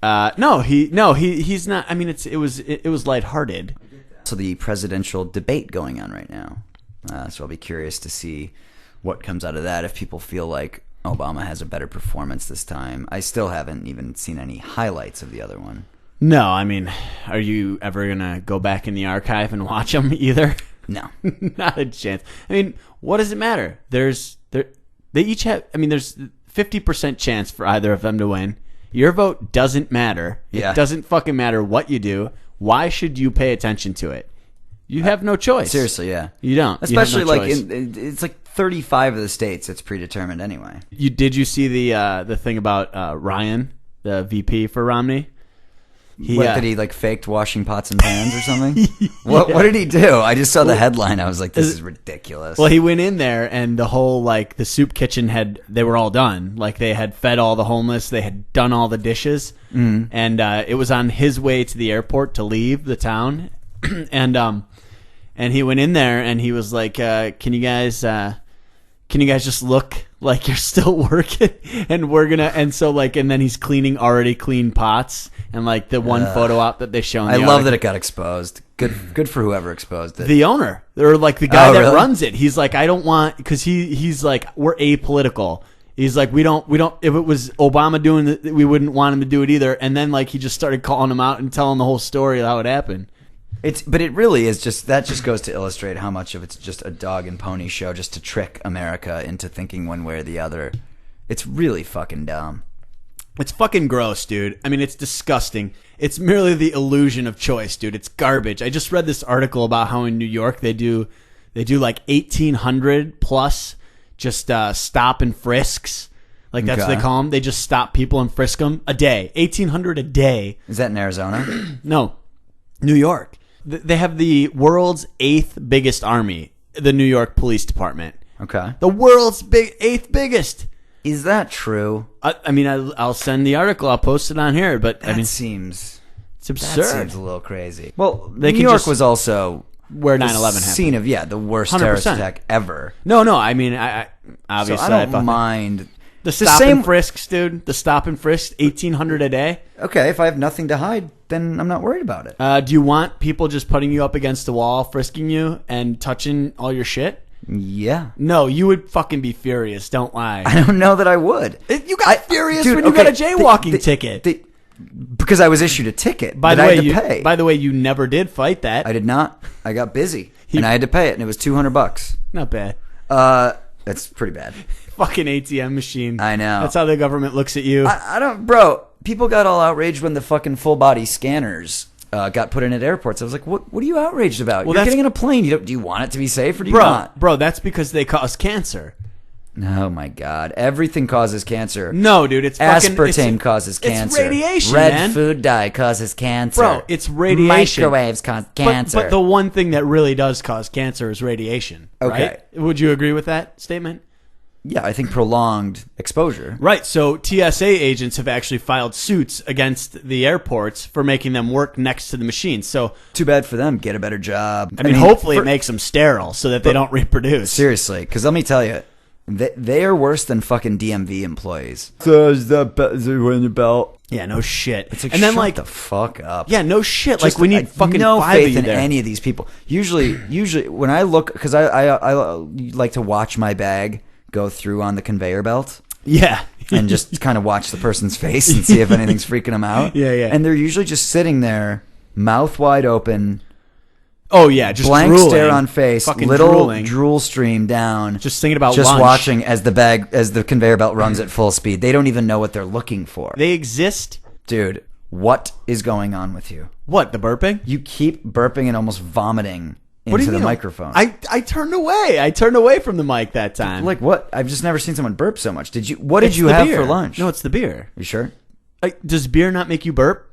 He's not. I mean, it was lighthearted. So the presidential debate going on right now. So I'll be curious to see what comes out of that. If people feel like Obama has a better performance this time. I still haven't even seen any highlights of the other one. No, I mean, are you ever gonna go back in the archive and watch them either? No, not a chance. I mean, what does it matter? They each have. I mean, there's 50% chance for either of them to win. Your vote doesn't matter. Yeah. It doesn't fucking matter what you do. Why should you pay attention to it? You have no choice. Seriously, yeah. You don't. Especially you have no like choice. it's like 35 of the states it's predetermined anyway. Did you see the thing about Ryan, the VP for Romney? Did he like faked washing pots and pans or something? What did he do? I just saw the headline. I was like, this is ridiculous. Well, he went in there and the whole like the soup kitchen they were all done. Like they had fed all the homeless. They had done all the dishes. Mm-hmm. And it was on his way to the airport to leave the town. and he went in there and he was like, can you guys just look like you're still working, and so like, and then he's cleaning already clean pots, and like the one photo op that they show. I love that it got exposed. Good for whoever exposed it. The owner, or like the guy that really? runs it. He's like, I don't want, because he's like, we're apolitical. He's like, we don't. If it was Obama doing it, we wouldn't want him to do it either. And then like he just started calling him out and telling the whole story of how it happened. But it really is that just goes to illustrate how much of it's just a dog and pony show just to trick America into thinking one way or the other. It's really fucking dumb. It's fucking gross, dude. I mean, it's disgusting. It's merely the illusion of choice, dude. It's garbage. I just read this article about how in New York they do like 1,800 plus just stop and frisks. Like that's what they call them. They just stop people and frisk them a day. 1,800 a day. Is that in Arizona? No, New York. They have the world's 8th biggest army, the New York Police Department. Okay. The world's 8th biggest. Is that true? I mean, I'll send the article. I'll post it on here. But I mean, seems it's absurd. That seems a little crazy. Well, They New can York just- was also where the 9/11 happened. scene of the worst 100%. terrorist attack ever. No. I mean, I obviously So I don't thought mind the stop and frisks, dude. The stop and frisks, 1,800 a day. Okay, if I have nothing to hide, then I'm not worried about it. Do you want people just putting you up against the wall, frisking you, and touching all your shit? Yeah. No, you would fucking be furious. Don't lie. I don't know that I would. You got furious dude, when you okay, got a jaywalking ticket. Because I was issued a ticket. By the I way, had to pay. By the way, you never did fight that. I did not. I got busy, and I had to pay it, and it was $200. Not bad. That's pretty bad. Fucking ATM machine. I know. That's how the government looks at you. I don't, bro. People got all outraged when the fucking full body scanners got put in at airports. I was like, what are you outraged about? Well, You're getting in a plane. Do you want it to be safe or do you not? Bro, that's because they cause cancer. Oh my god! Everything causes cancer. No, dude, it's fucking aspartame causes cancer. It's radiation, Red man. food dye causes cancer. Bro, it's radiation. Microwaves cause cancer. But the one thing that really does cause cancer is radiation. Okay. Right? Would you agree with that statement? Yeah, I think prolonged exposure. Right. So TSA agents have actually filed suits against the airports for making them work next to the machines. So too bad for them. Get a better job. I mean hopefully it makes them sterile so that they don't reproduce. Seriously, because let me tell you. They are worse than fucking DMV employees. Belt. Yeah, no shit. It's like, and then shut the fuck up. Yeah, no shit. Just like we need fucking no 5 faith of you in there. any of these people. Usually when I look, because I like to watch my bag go through on the conveyor belt. Yeah. And just kind of watch the person's face and see if anything's freaking them out. Yeah. And they're usually just sitting there, mouth wide open. Oh yeah, just blank drooling. stare on face, Fucking little drooling. drool stream down. Just thinking about just lunch. watching as the conveyor belt runs at full speed. They don't even know what they're looking for. They exist. Dude, what is going on with you? What, the burping? You keep burping and almost vomiting into the microphone. I turned away. I turned away from the mic that time. Like what? I've just never seen someone burp so much. What did It's you the have beer. for lunch? No, it's the beer. You sure? Does beer not make you burp?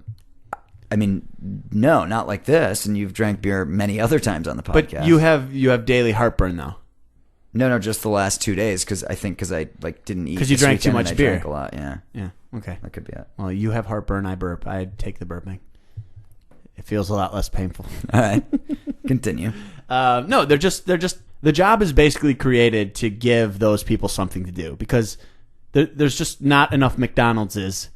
I mean, no, not like this. And you've drank beer many other times on the podcast. But you have daily heartburn though. No, just the last 2 days because I didn't eat. Because you this drank too weekend much and I beer. drank a lot. Yeah. Yeah. Okay. That could be it. Well, you have heartburn. I burp. I'd take the burping. It feels a lot less painful. All right. Continue. No, they're just the job is basically created to give those people something to do because there's just not enough McDonald's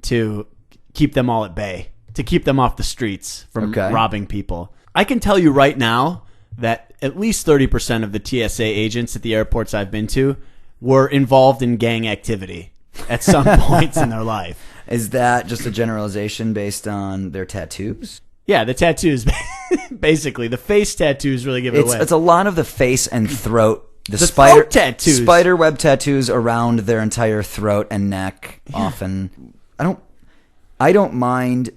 to keep them all at bay, to keep them off the streets from robbing people. I can tell you right now that at least 30% of the TSA agents at the airports I've been to were involved in gang activity at some points in their life. Is that just a generalization based on their tattoos? Yeah, the tattoos. Basically, the face tattoos really give it away. It's a lot of the face and throat. The throat tattoos. Spider web tattoos around their entire throat and neck. Often, I don't mind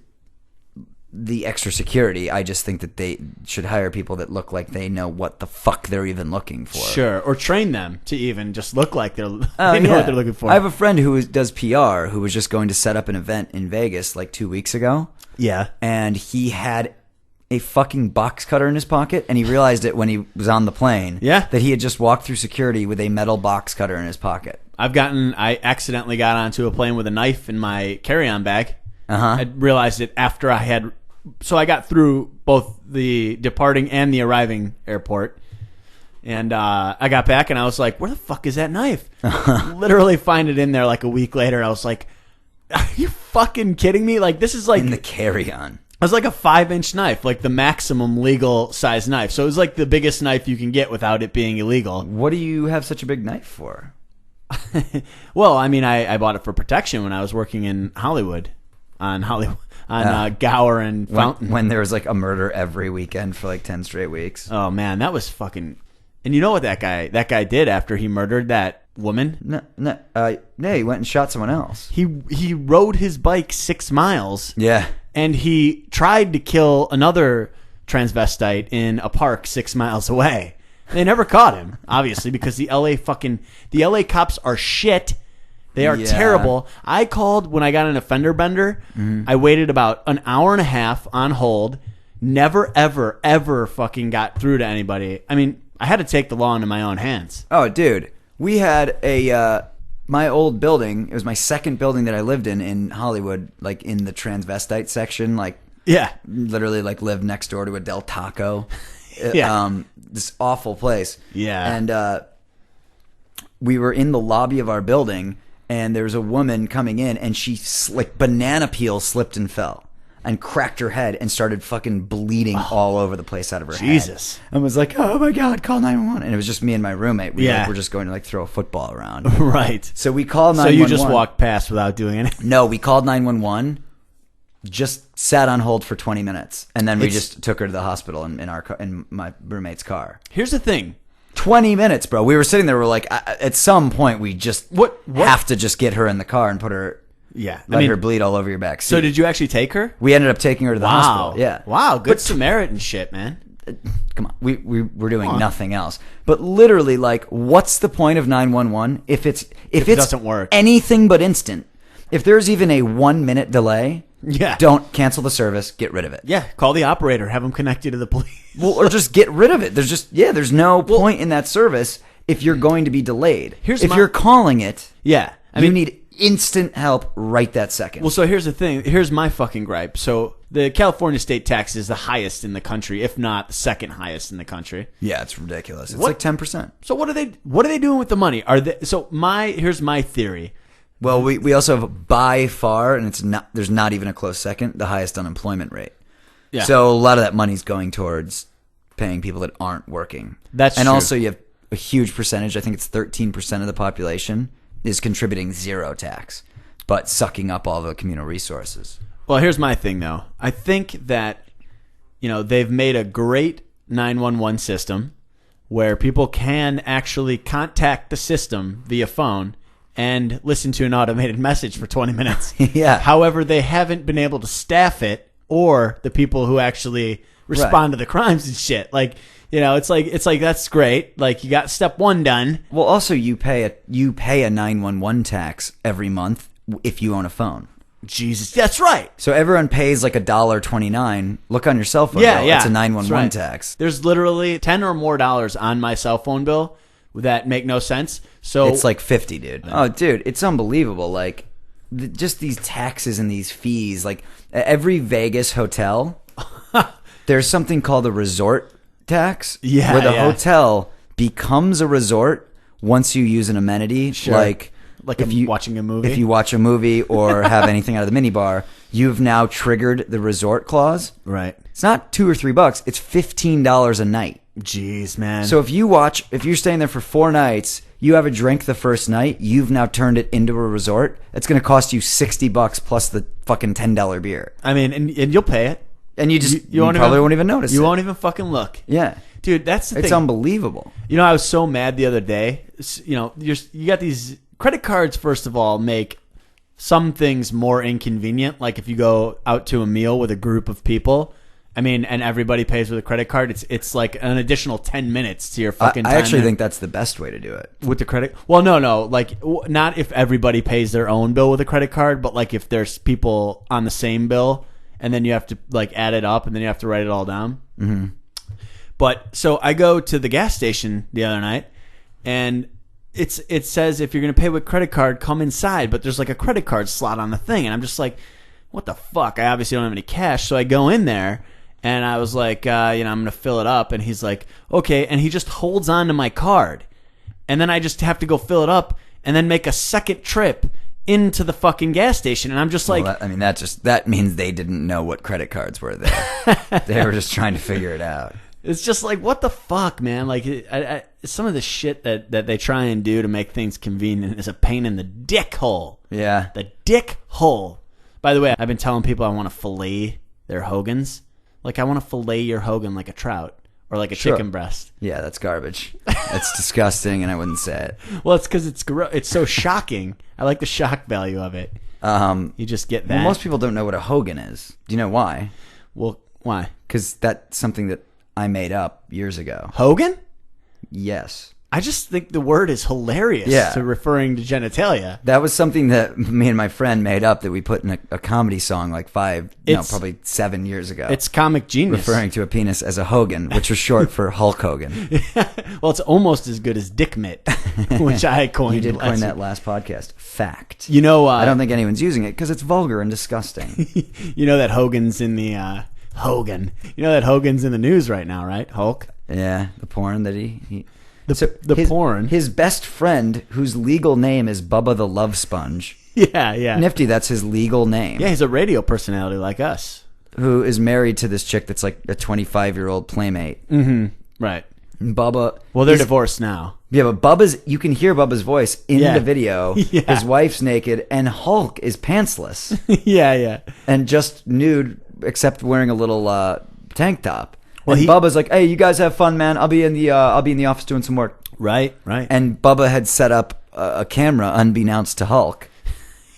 the extra security. I just think that they should hire people that look like they know what the fuck they're even looking for. Sure, or train them to even just look like they know what they're looking for. I have a friend who does PR who was just going to set up an event in Vegas like 2 weeks ago. Yeah. And he had a fucking box cutter in his pocket, and he realized it when he was on the plane. Yeah. That he had just walked through security with a metal box cutter in his pocket. I accidentally got onto a plane with a knife in my carry-on bag. Uh-huh. I realized it after so I got through both the departing and the arriving airport. And I got back and I was like, where the fuck is that knife? Literally find it in there like a week later. I was like, are you fucking kidding me? Like, this is like In the carry-on. It was like a 5-inch knife, like the maximum legal size knife. So it was like the biggest knife you can get without it being illegal. What do you have such a big knife for? Well, I mean, I bought it for protection when I was working in Hollywood, on Gower and Fountain. When there was like a murder every weekend for like 10 straight weeks. Oh man, that was fucking. And you know what that guy did after he murdered that woman? No, he went and shot someone else. He rode his bike 6 miles. Yeah. And he tried to kill another transvestite in a park 6 miles away. They never caught him, obviously, because the LA cops are shit. They are terrible. I called when I got an offender bender. Mm-hmm. I waited about an hour and a half on hold. Never, ever, ever fucking got through to anybody. I mean, I had to take the law into my own hands. Oh, dude. We had my old building. It was my second building that I lived in Hollywood, like in the transvestite section. Like, yeah, literally like lived next door to a Del Taco. Yeah. This awful place. Yeah. And we were in the lobby of our building, and there was a woman coming in, and she, like, banana peel slipped and fell and cracked her head and started fucking bleeding all over the place out of her head. Jesus. And was like, oh my God, call 911. And it was just me and my roommate. We Yeah. were just going to like throw a football around. Right. So we called So 911. you just walked past without doing anything? No, we called 911, just sat on hold for 20 minutes, and then we just took her to the hospital in my roommate's car. Here's the thing. 20 minutes, bro. We were sitting there. We're like, at some point, we just What? have to just get her in the car and put her, Yeah. let her bleed all over your back seat. So did you actually take her? We ended up taking her to the hospital. Yeah. Wow. Good Samaritan shit, man. Come on. We're doing nothing else. But literally, like, what's the point of 911 if it doesn't work? Anything but instant? If there's even a 1-minute delay, Yeah. don't cancel the service. Get rid of it. Yeah. Call the operator. Have him connect you to the police. Well, or just get rid of it. There's no point in that service if you're going to be delayed. If you're calling it, Yeah. you need instant help right that second. Well, so here's the thing. Here's my fucking gripe. So the California state tax is the highest in the country, if not the second highest in the country. Yeah, it's ridiculous. It's What? like 10%. So what are they doing with the money? Here's my theory. Well, we also have by far, and there's not even a close second, the highest unemployment rate. Yeah. So a lot of that money's going towards paying people that aren't working. That's and true. also you have a huge percentage. I think it's 13% of the population is contributing zero tax, but sucking up all the communal resources. Well, here's my thing, though. I think that, they've made a great 911 system where people can actually contact the system via phone and listen to an automated message for 20 minutes. Yeah. However, they haven't been able to staff it or the people who actually respond to the crimes and shit. Like, it's like that's great. Like, you got step 1 done. Well, also you pay a 911 tax every month if you own a phone. Jesus, that's right. So everyone pays like $1.29. Look on your cell phone bill. It's a 911 tax. There's literally $10 or more on my cell phone bill that make no sense. So it's like 50, dude. Oh, dude, it's unbelievable. Like, just these taxes and these fees. Like, every Vegas hotel, there's something called a resort tax. Yeah, where the hotel becomes a resort once you use an amenity. Sure. Like if you watching a movie. If you watch a movie or have anything out of the minibar, you've now triggered the resort clause. Right. It's not $2 or $3. It's $15 a night. Jeez, man. So if you're staying there for 4 nights, you have a drink the first night, you've now turned it into a resort. It's going to cost you $60 plus the fucking $10 beer. I mean, and you'll pay it. And you probably won't even notice it. You won't even fucking look. Yeah. Dude, that's the thing. It's unbelievable. I was so mad the other day. You got these credit cards, first of all, make some things more inconvenient. Like if you go out to a meal with a group of people, I mean, and everybody pays with a credit card, it's like an additional 10 minutes to your fucking time. I actually think that's the best way to do it. With the credit? Well, no. Like, not if everybody pays their own bill with a credit card, but like if there's people on the same bill, and then you have to like add it up, and then you have to write it all down. Mm-hmm. But so I go to the gas station the other night, and it says if you're going to pay with credit card, come inside. But there's like a credit card slot on the thing, and I'm just like, what the fuck? I obviously don't have any cash, so I go in there. And I was like, I'm going to fill it up. And he's like, okay. And he just holds on to my card. And then I just have to go fill it up and then make a second trip into the fucking gas station. And I'm just like... that means they didn't know what credit cards were there. They were just trying to figure it out. It's just like, what the fuck, man? Like, some of the shit that they try and do to make things convenient is a pain in the dick hole. Yeah. The dick hole. By the way, I've been telling people I want to fillet their Hogans. Like, I want to fillet your Hogan like a trout. Or like a chicken breast. Yeah, that's garbage. That's disgusting, and I wouldn't say it. Well, it's because it's so shocking. I like the shock value of it. You just get that. Well, most people don't know what a Hogan is. Do you know why? Well, why? Because that's something that I made up years ago. Hogan? Yes. I just think the word is hilarious to referring to genitalia. That was something that me and my friend made up that we put in a comedy song like probably 7 years ago. It's comic genius. Referring to a penis as a Hogan, which was short for Hulk Hogan. Well, it's almost as good as Dick Mitt, which I coined. You did coin that last podcast. Fact. You know, I don't think anyone's using it because it's vulgar and disgusting. You know that Hogan's in the... Hogan. You know that Hogan's in the news right now, right? Hulk? Yeah, the porn that he porn. His best friend, whose legal name is Bubba the Love Sponge. Yeah. Nifty, that's his legal name. Yeah, he's a radio personality like us. Who is married to this chick that's like a 25-year-old playmate. Mm-hmm. Right. Bubba... Well, they're divorced now. Yeah, but you can hear Bubba's voice in the video. Yeah. His wife's naked, and Hulk is pantsless. Yeah. And just nude, except wearing a little tank top. Well, and Bubba's like, "Hey, you guys have fun, man. I'll be in the office doing some work." Right. And Bubba had set up a camera unbeknownst to Hulk.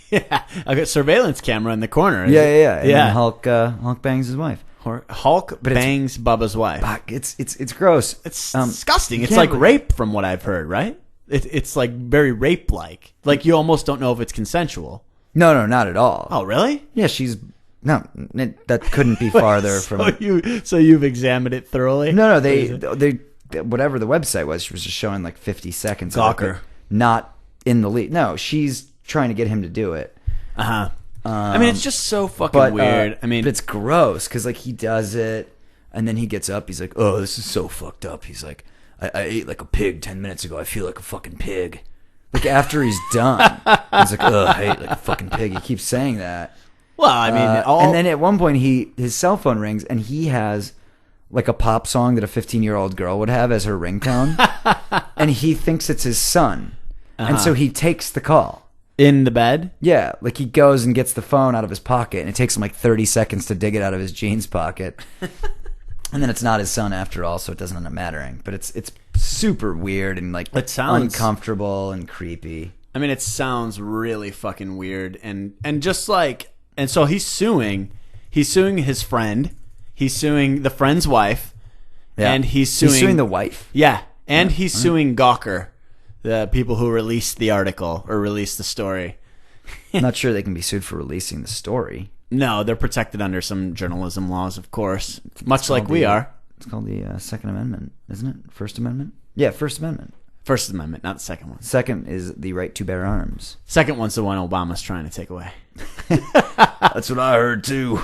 Yeah, a surveillance camera in the corner. Yeah. And then Hulk bangs his wife. Hulk bangs Bubba's wife. It's gross. It's disgusting. It's like rape, from what I've heard. Right? It's like very rape-like. Like you almost don't know if it's consensual. No, not at all. Oh, really? Yeah, No, that couldn't be farther from. So you've examined it thoroughly? No, they whatever the website was just showing like 50 seconds. Gawker. Not in the lead. No, she's trying to get him to do it. Uh-huh. I mean, it's just so fucking weird. But it's gross because like he does it and then he gets up. He's like, "Oh, this is so fucked up." He's like, I ate like a pig 10 minutes ago. I feel like a fucking pig. Like after he's done, he's like, "Oh, I ate like a fucking pig." He keeps saying that. Well, I mean, and then at one point his cell phone rings and he has like a pop song that a 15-year-old girl would have as her ringtone, and he thinks it's his son, and so he takes the call in the bed. Yeah, like he goes and gets the phone out of his pocket, and it takes him like 30 seconds to dig it out of his jeans pocket, and then it's not his son after all, so it doesn't end up mattering. But it's super weird and like it sounds uncomfortable and creepy. I mean, it sounds really fucking weird, and just like. And so he's suing his friend, he's suing the friend's wife, and he's suing the wife. Yeah, and he's suing Gawker, the people who released the article or released the story. I'm not sure they can be sued for releasing the story. No, they're protected under some journalism laws, of course, much like we are. It's called the Second Amendment, isn't it? First Amendment? Yeah, First Amendment. First Amendment, not the second one. Second is the right to bear arms. Second one's the one Obama's trying to take away. That's what I heard too.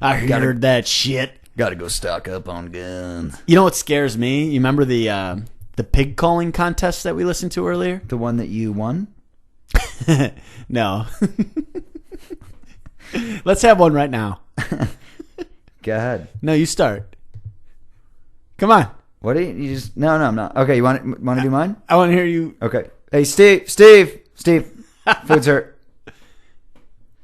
I heard that shit. Gotta go stock up on guns. You know what scares me? You remember the pig calling contest that we listened to earlier? The one that you won? No. Let's have one right now. Go ahead. No, you start. Come on. What do you just? No, I'm not. Okay, you want to do mine? I want to hear you. Okay. Hey, Steve, food's hurt.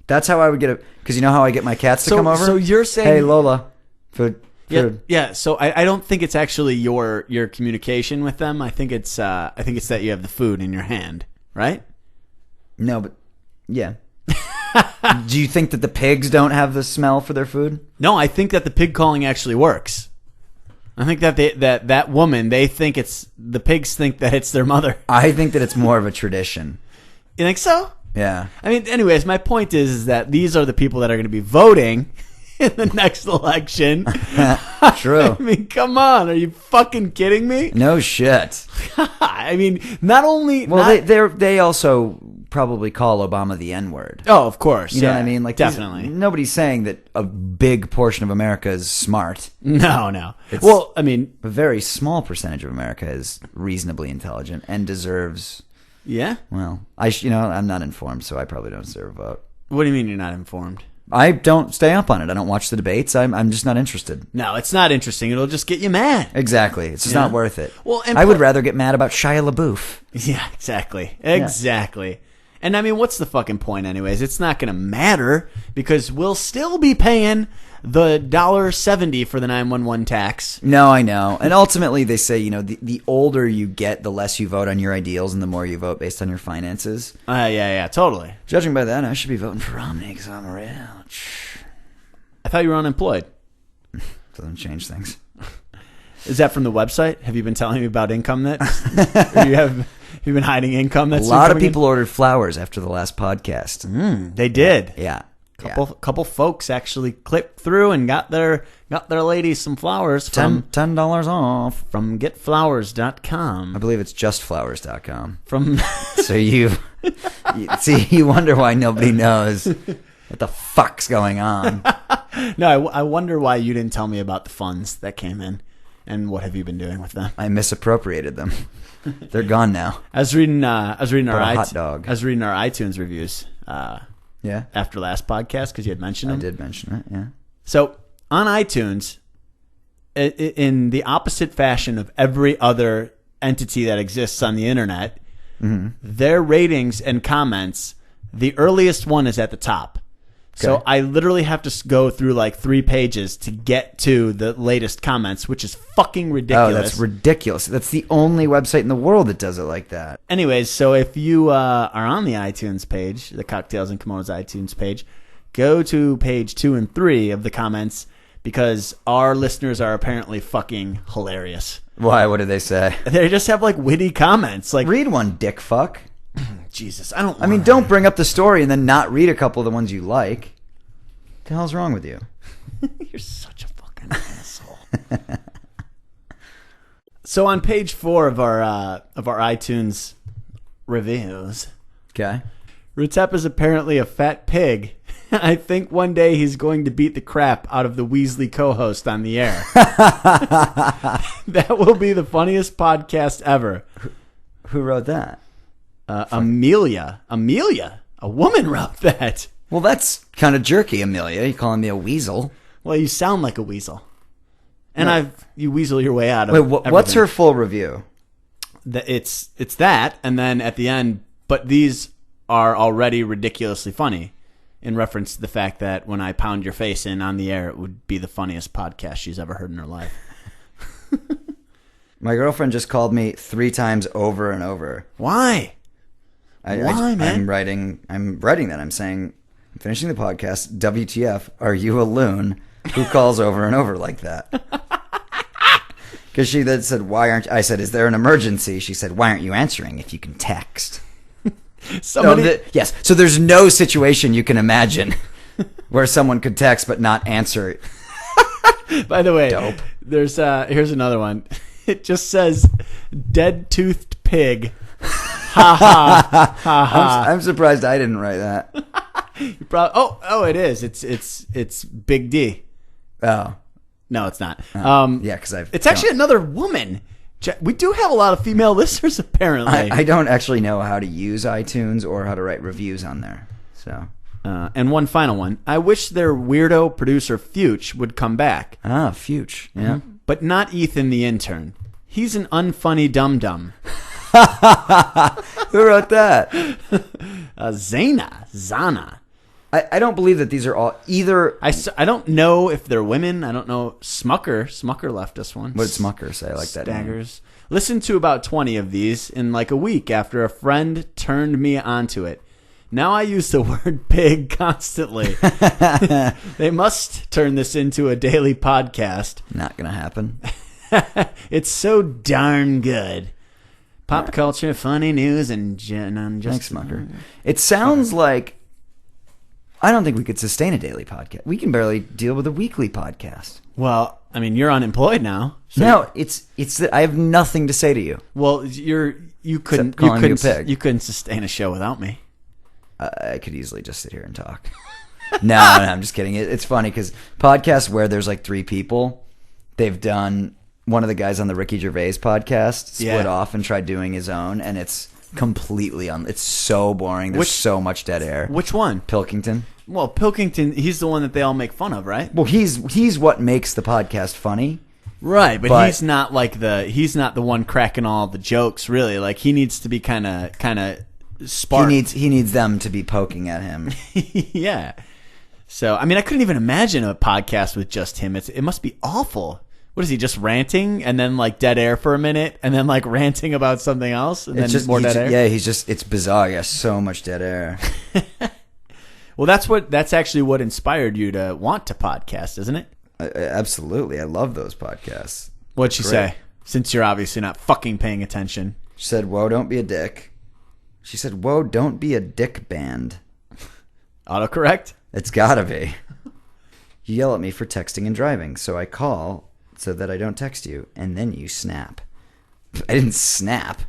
That's how I would get it, because you know how I get my cats to come over. So you're saying, hey Lola, food. Yeah. So I don't think it's actually your communication with them. I think it's that you have the food in your hand, right? No, but yeah. Do you think that the pigs don't have the smell for their food? No, I think that the pig calling actually works. I think that that woman, they think the pigs think that it's their mother. I think that it's more of a tradition. You think so? Yeah. I mean, anyways, my point is that these are the people that are going to be voting in the next election. True. I mean, come on. Are you fucking kidding me? No shit. I mean, not only... Well, they also probably call Obama the N-word. Oh, of course. You know what I mean? Like, definitely. Nobody's saying that a big portion of America is smart. No. It's Well, I mean, a very small percentage of America is reasonably intelligent and deserves. yeah. Well, I'm not informed, so I probably don't deserve a vote. What do you mean you're not informed? I don't stay up on it. I don't watch the debates. I'm just not interested. No, it's not interesting. It'll just get you mad. Exactly. It's just not worth it. Well, and I would rather get mad about Shia LaBeouf. Yeah, exactly. And I mean, what's the fucking point anyways? It's not going to matter because we'll still be paying the $1.70 for the 911 tax. No, I know. And ultimately they say, the older you get, the less you vote on your ideals and the more you vote based on your finances. Yeah, totally. Judging by that, I should be voting for Romney because I'm rich. I thought you were unemployed. Doesn't change things. Is that from the website? Have you been telling me about income that you've been hiding income? That's a lot of people ordered flowers after the last podcast. They did. Yeah. Couple folks actually clicked through and got their ladies some flowers from $10 off from getflowers.com. I believe it's justflowers.com. From so you wonder why nobody knows what the fuck's going on. No, I wonder why you didn't tell me about the funds that came in and what have you been doing with them? I misappropriated them. They're gone now. I was reading our hot dog. I was reading our iTunes reviews. Yeah. After last podcast because you had mentioned them. I did mention it. Yeah. So on iTunes, in the opposite fashion of every other entity that exists on the internet, their ratings and comments, the earliest one is at the top. Okay. So I literally have to go through like 3 pages to get to the latest comments, which is fucking ridiculous. Oh, that's ridiculous. That's the only website in the world that does it like that. Anyways, so if you are on the iTunes page, the Cocktails and Kimonos iTunes page, go to page 2 and 3 of the comments because our listeners are apparently fucking hilarious. Why? What did they say? They just have like witty comments. Like, read one, dick fuck. Jesus, don't bring up the story and then not read a couple of the ones you like. What the hell's wrong with you? You're such a fucking asshole. So on page 4 of our iTunes reviews, okay, Rutep is apparently a fat pig. I think one day he's going to beat the crap out of the Weasley co-host on the air. That will be the funniest podcast ever. Who wrote that? Amelia, a woman wrote that. Well, that's kind of jerky, Amelia. You calling me a weasel? Well, you sound like a weasel, and you weasel your way out of. Wait, what's her full review? It's that, and then at the end, but these are already ridiculously funny, in reference to the fact that when I pound your face in on the air, it would be the funniest podcast she's ever heard in her life. My girlfriend just called me 3 times over and over. Why? Why, man? I'm writing that. I'm saying, I'm finishing the podcast. WTF? Are you a loon who calls over and over like that? Because she then said, "Why aren't?" I said, "Is there an emergency?" She said, "Why aren't you answering if you can text?" Yes. So there's no situation you can imagine where someone could text but not answer. By the way, dope. There's here's another one. It just says "dead toothed pig." Ha ha ha ha. I'm surprised I didn't write that. You probably, it is. It's Big D. Oh no, it's not. Yeah, because it's actually another woman. We do have a lot of female listeners, apparently. I don't actually know how to use iTunes or how to write reviews on there. So, and one final one. I wish their weirdo producer Fuchs would come back. Fuchs, yeah, but not Ethan the intern. He's an unfunny dum-dum. Who wrote that? Zana. I don't believe that these are all either. I don't know if they're women. I don't know. Smucker left us one. What did Smucker say? I like that. Staggers. Listen to about 20 of these in like a week after a friend turned me onto it. Now I use the word pig constantly. They must turn this into a daily podcast. Not gonna happen. It's so darn good. Pop culture, funny news, and Thanks, Smucker. It sounds like I don't think we could sustain a daily podcast. We can barely deal with a weekly podcast. Well, I mean, you're unemployed now. So no, it's that I have nothing to say to you. Well, you couldn't sustain a show without me. I could easily just sit here and talk. No, I'm just kidding. It's funny because podcasts where there's like 3 people, they've done one of the guys on the Ricky Gervais podcast split off and tried doing his own, and it's completely it's so boring. There's so much dead air. Which one? Pilkington. Well, Pilkington, he's the one that they all make fun of, right? Well, he's what makes the podcast funny. Right, but he's not the one cracking all the jokes, really. Like, he needs to be kind of spark. He needs them to be poking at him. Yeah. So, I mean, I couldn't even imagine a podcast with just him. It must be awful. What is he, just ranting and then like dead air for a minute and then like ranting about something else and then just more dead air? Yeah, it's bizarre. Yeah, so much dead air. Well, that's actually what inspired you to want to podcast, isn't it? Absolutely. I love those podcasts. What'd she say? Since you're obviously not fucking paying attention. She said, "Whoa, don't be a dick." She said, "Whoa, don't be a dick band." Autocorrect? It's gotta be. You yell at me for texting and driving, so I call so that I don't text you, and then you snap. I didn't snap.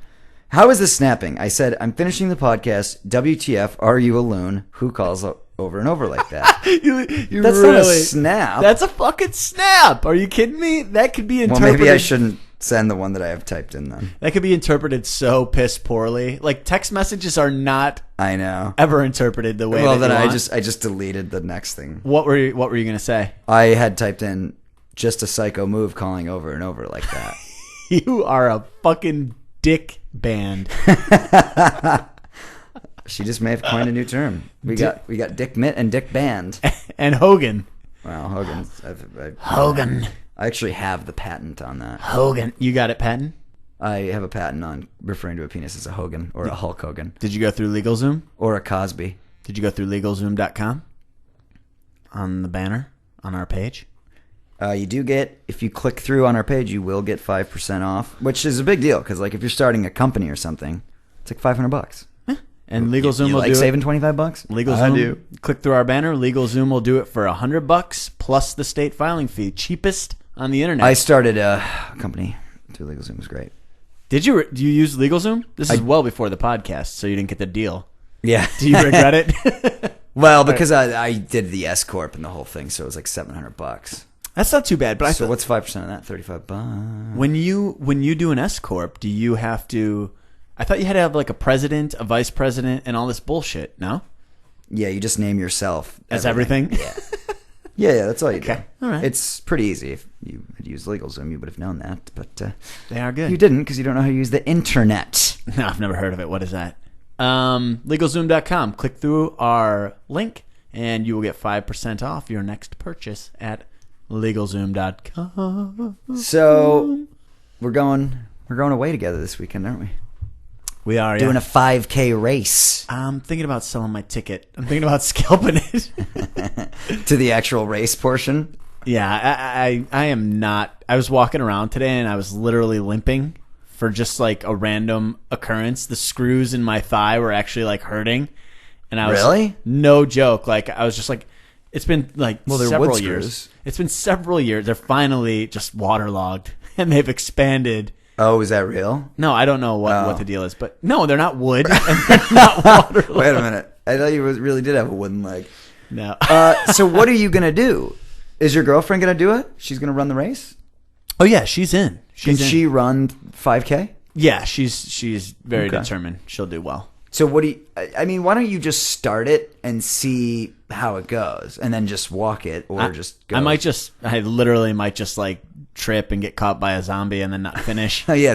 How is this snapping? I said, "I'm finishing the podcast. WTF, are you a loon? Who calls over and over like that?" That's not a snap. That's a fucking snap. Are you kidding me? That could be interpreted. Well, maybe I shouldn't send the one that I have typed in then. That could be interpreted so piss poorly. Like, text messages are not I know. ever interpreted the way Well, that then you I want. just deleted the next thing. What were you going to say? I had typed in just a psycho move calling over and over like that. You are a fucking dick band. She just may have coined a new term. We got Dick Mitt and Dick Band. And Hogan. Wow, Hogan. Hogan. I actually have the patent on that. Hogan. You got it, patent? I have a patent on referring to a penis as a Hogan or a Hulk Hogan. Did you go through LegalZoom? Or a Cosby. Did you go through LegalZoom.com? On the banner? On our page? You do get, if you click through on our page, you will get 5% off, which is a big deal because, like, if you're starting a company or something, it's like $500. And LegalZoom you will like do saving $25? LegalZoom. I do. Click through our banner. LegalZoom will do it for $100 plus the state filing fee. Cheapest on the internet. I started a company through LegalZoom. It was great. Did you? Do you use LegalZoom? This is well before the podcast, so you didn't get the deal. Yeah. Do you regret it? Well, because I did the S corp and the whole thing, so it was like $700. That's not too bad. But so what's 5% of that? $35. When you do an S corp, do you have to? I thought you had to have like a president, a vice president, and all this bullshit. No. Yeah, you just name yourself as everything. Yeah. Yeah, that's all you do. All right. It's pretty easy. If you had used LegalZoom, you would have known that, but they are good. You didn't because you don't know how to use the internet. No, I've never heard of it. What is that? LegalZoom.com. Click through our link, and you will get 5% off your next purchase at LegalZoom.com. So we're going away together this weekend, aren't we? We are doing a 5K race. I'm thinking about selling my ticket. I'm thinking about scalping it to the actual race portion. Yeah, I am not. I was walking around today and I was literally limping for just like a random occurrence. The screws in my thigh were actually like hurting, and I was really no joke. Like I was just like, it's been like several years. Screws. It's been several years. They're finally just waterlogged and they've expanded. Oh, is that real? No, I don't know what the deal is, but no, they're not wood. And they're not waterlogged. Wait a minute. I thought you really did have a wooden leg. No. So what are you going to do? Is your girlfriend going to do it? She's going to run the race? Oh, yeah, she's in. Can she run 5K? Yeah, she's very determined. She'll do well. So what do you, I mean, why don't you just start it and see how it goes and then just walk it or just go? I literally might just like trip and get caught by a zombie and then not finish. Oh yeah,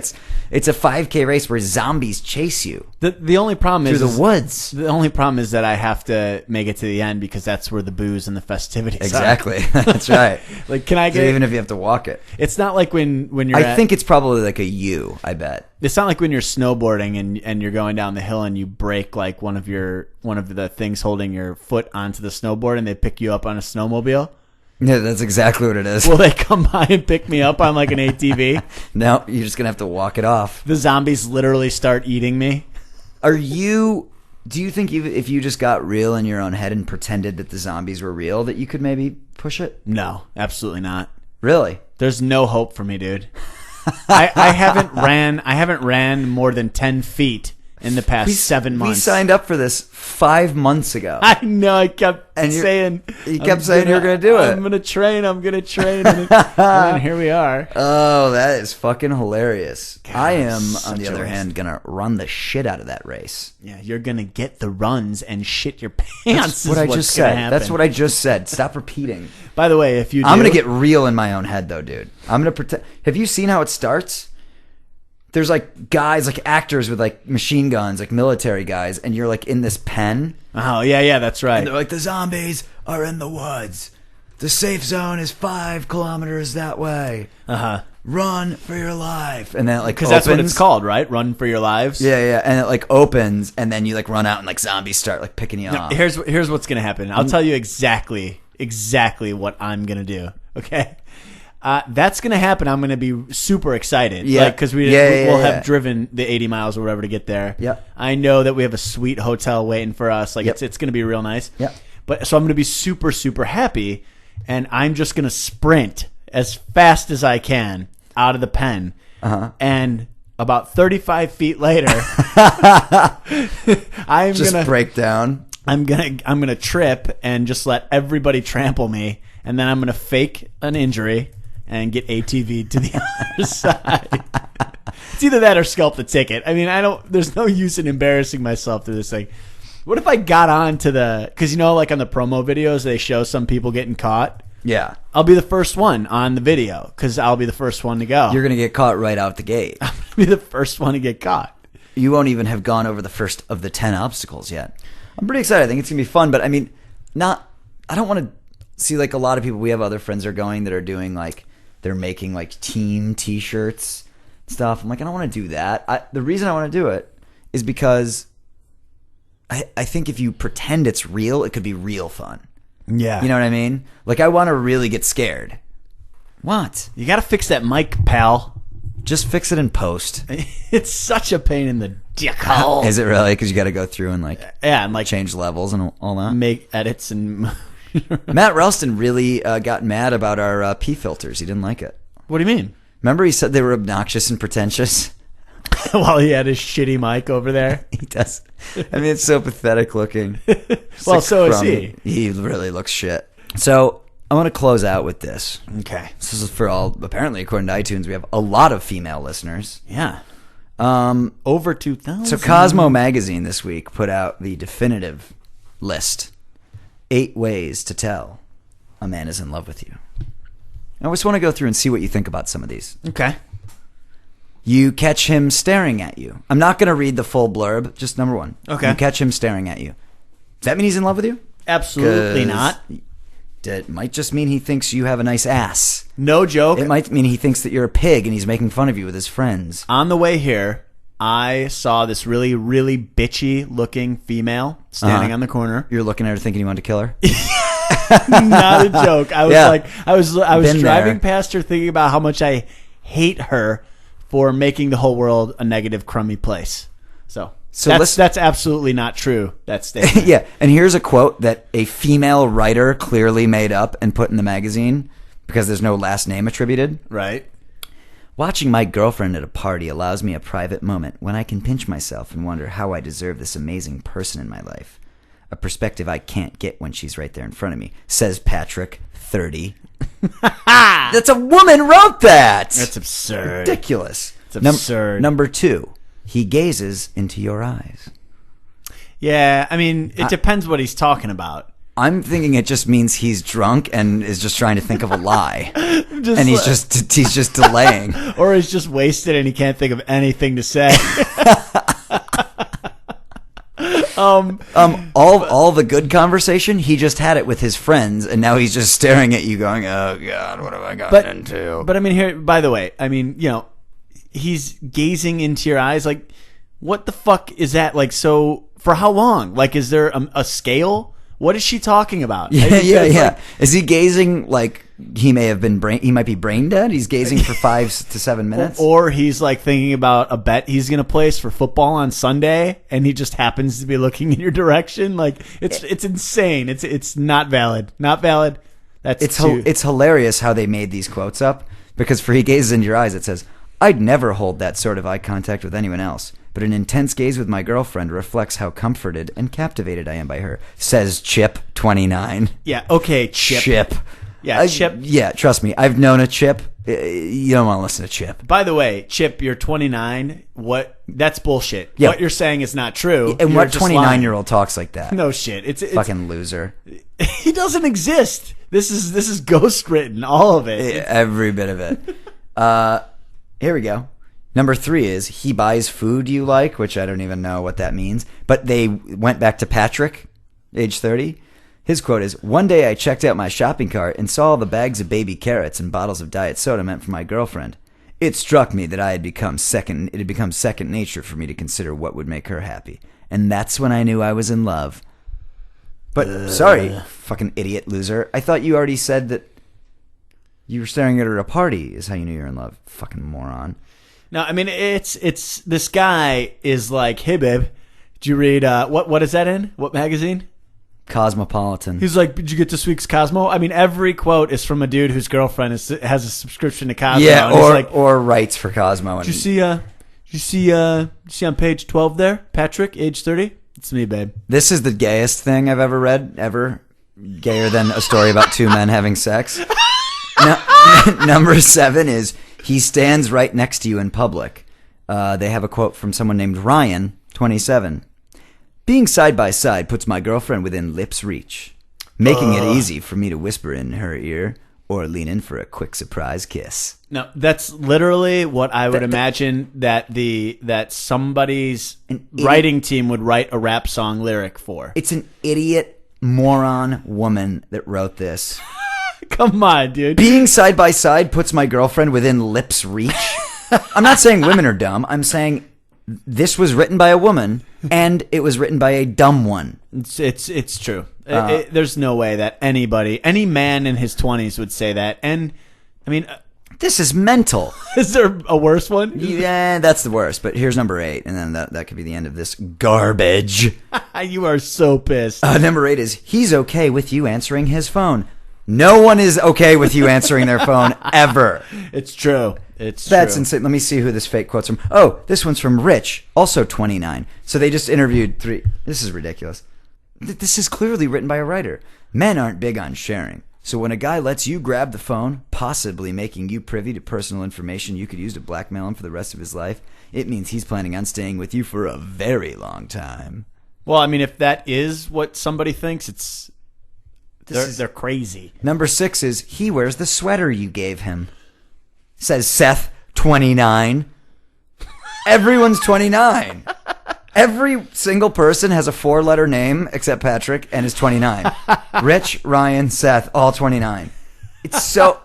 it's a 5K race where zombies chase you. The only problem is through the woods. The only problem is that I have to make it to the end because that's where the booze and the festivities exactly. That's right. Like, can I get even if you have to walk it? It's not like when you're. I think it's probably like a U. I bet it's not like when you're snowboarding and you're going down the hill and you break like one of the things holding your foot onto the snowboard and they pick you up on a snowmobile. Yeah, that's exactly what it is. Will they come by and pick me up on like an ATV? No, you're just gonna have to walk it off. The zombies literally start eating me. Do you think if you just got real in your own head and pretended that the zombies were real, that you could maybe push it? No, absolutely not. Really? There's no hope for me, dude. I haven't ran more than 10 feet in the past 7 months. We signed up for this 5 months ago. I know. I kept And saying. you kept saying you were going to do it. I'm going to train. And then here we are. Oh, that is fucking hilarious. God, I am, on such the a other waste. hand, going to run the shit out of that race. Yeah, you're going to get the runs and shit your pants. That's what I what's just gonna said. happen. That's what I just said. Stop repeating. By the way, if you do, I'm going to get real in my own head, though, dude. I'm going to pretend. Have you seen how it starts? There's like guys, like actors with like machine guns, like military guys, and you're like in this pen. Oh, yeah, that's right. And they're like, the zombies are in the woods. The safe zone is 5 kilometers that way. Uh-huh. Run for your life. And then it like Because that's what it's called, right? Run for your lives. Yeah. And it like opens, and then you like run out, and like zombies start like picking you off. Here's what's going to happen. I'll tell you exactly what I'm going to do. Okay? That's going to happen. I'm going to be super excited. Yeah. Because we'll have driven the 80 miles or whatever to get there. Yep. I know that we have a sweet hotel waiting for us. Like it's going to be real nice. Yep. But so I'm going to be super, super happy, and I'm just going to sprint as fast as I can out of the pen. Uh-huh. And about 35 feet later, I'm Just going to break down. I'm gonna trip and just let everybody trample me, and then I'm gonna fake an injury and get ATV'd to the other side. It's either that or scalp the ticket. I mean, there's no use in embarrassing myself through this thing. What if I got on to because like on the promo videos they show some people getting caught? Yeah. I'll be the first one on the video because I'll be the first one to go. You're going to get caught right out the gate. I'm gonna be the first one to get caught. You won't even have gone over the first of the 10 obstacles yet. I'm pretty excited. I think it's going to be fun, but I mean, I don't want to see like a lot of people. We have other friends that are going that are doing like, they're making like team t-shirts stuff. I'm like, I don't want to do that. The reason I want to do it is because I think if you pretend it's real, it could be real fun. Yeah. You know what I mean? Like I want to really get scared. What? You got to fix that mic, pal. Just fix it in post. It's such a pain in the dick hole. Is it really? Because you got to go through and like change levels and all that. Make edits and. Matt Ralston really got mad about our P filters. He didn't like it. What do you mean? Remember he said they were obnoxious and pretentious? While he had his shitty mic over there. He does. I mean, it's so pathetic looking. Well, so is he. He really looks shit. So I want to close out with this. Okay. This is for all, apparently, according to iTunes, we have a lot of female listeners. Yeah. Over 2,000. So Cosmo Magazine this week put out the definitive list. 8 ways to tell a man is in love with you. I just want to go through and see what you think about some of these. Okay. You catch him staring at you. I'm not going to read the full blurb, just number 1. Okay. You catch him staring at you. Does that mean he's in love with you? Absolutely not. It might just mean he thinks you have a nice ass. No joke. It might mean he thinks that you're a pig and he's making fun of you with his friends. On the way here, I saw this really, really bitchy looking female standing on the corner. You're looking at her thinking you want to kill her? Not a joke. I was I was Been driving there. past her thinking about how much I hate her for making the whole world a negative, crummy place. So that's absolutely not true. That statement. Yeah, and here's a quote that a female writer clearly made up and put in the magazine because there's no last name attributed. Right. Watching my girlfriend at a party allows me a private moment when I can pinch myself and wonder how I deserve this amazing person in my life. A perspective I can't get when she's right there in front of me, says Patrick, 30. That's a woman wrote that. That's absurd. Ridiculous. It's absurd. Number 2, he gazes into your eyes. Yeah, I mean, it depends what he's talking about. I'm thinking it just means he's drunk and is just trying to think of a lie. Just And he's just delaying. Or he's just wasted and he can't think of anything to say. All the good conversation, he just had it with his friends, and now he's just staring at you going, oh, God, what have I gotten into? But I mean, here, by the way, I mean, he's gazing into your eyes. Like, what the fuck is that? Like, so for how long? Like, is there a scale? What is she talking about? Yeah. Is he gazing like he might be brain dead? He's gazing for 5 to 7 minutes? Or he's like thinking about a bet he's going to place for football on Sunday, and he just happens to be looking in your direction. Like, it's insane. It's not valid. Not valid. It's hilarious how they made these quotes up, because for he gazes into your eyes, it says, I'd never hold that sort of eye contact with anyone else. but an intense gaze with my girlfriend reflects how comforted and captivated I am by her, says Chip, 29. Yeah, okay, Chip. Chip. Yeah, Chip. Yeah, trust me. I've known a Chip. You don't want to listen to Chip. By the way, Chip, you're 29. That's bullshit. Yeah. What you're saying is not true. And You're what just 29-year-old talks like that? No shit. It's fucking loser. He doesn't exist. This is ghost written, all of it. Every bit of it. Here we go. Number 3 is he buys food you like, which I don't even know what that means. But they went back to Patrick, age 30. His quote is, "One day I checked out my shopping cart and saw all the bags of baby carrots and bottles of diet soda meant for my girlfriend. It struck me that it had become second nature for me to consider what would make her happy. And that's when I knew I was in love." But, sorry, fucking idiot loser. I thought you already said that you were staring at her at a party is how you knew you were in love. Fucking moron. No, I mean, it's this guy is like, "Hey, babe, did you read, what is that in? What magazine?" Cosmopolitan. He's like, "Did you get this week's Cosmo?" I mean, every quote is from a dude whose girlfriend has a subscription to Cosmo. Yeah, and he's like, or writes for Cosmo. Did you see on page 12 there, Patrick, age 30? It's me, babe. This is the gayest thing I've ever read, ever. Gayer than a story about two men having sex. Number 7 is, he stands right next to you in public. They have a quote from someone named Ryan, 27. "Being side by side puts my girlfriend within lips reach, making it easy for me to whisper in her ear or lean in for a quick surprise kiss." No, that's literally what I would imagine that somebody's writing team would write a rap song lyric for. It's an idiot, moron woman that wrote this. Come on, dude. "Being side by side puts my girlfriend within lips reach." I'm not saying women are dumb. I'm saying this was written by a woman, and it was written by a dumb one. It's true. There's no way that any man in his 20s would say that. And, I mean... this is mental. Is there a worse one? Yeah, that's the worst. But here's number 8, and then that could be the end of this garbage. You are so pissed. Number 8 is, he's okay with you answering his phone. No one is okay with you answering their phone, ever. It's true. That's insane. Let me see who this fake quote's from. Oh, this one's from Rich, also 29. So they just interviewed 3. This is ridiculous. This is clearly written by a writer. "Men aren't big on sharing. So when a guy lets you grab the phone, possibly making you privy to personal information you could use to blackmail him for the rest of his life, it means he's planning on staying with you for a very long time." Well, I mean, if that is what somebody thinks, they're crazy. Number 6 is, he wears the sweater you gave him. Says Seth, 29. Everyone's 29. Every single person has a 4-letter name except Patrick and is 29. Rich, Ryan, Seth, all 29. It's so,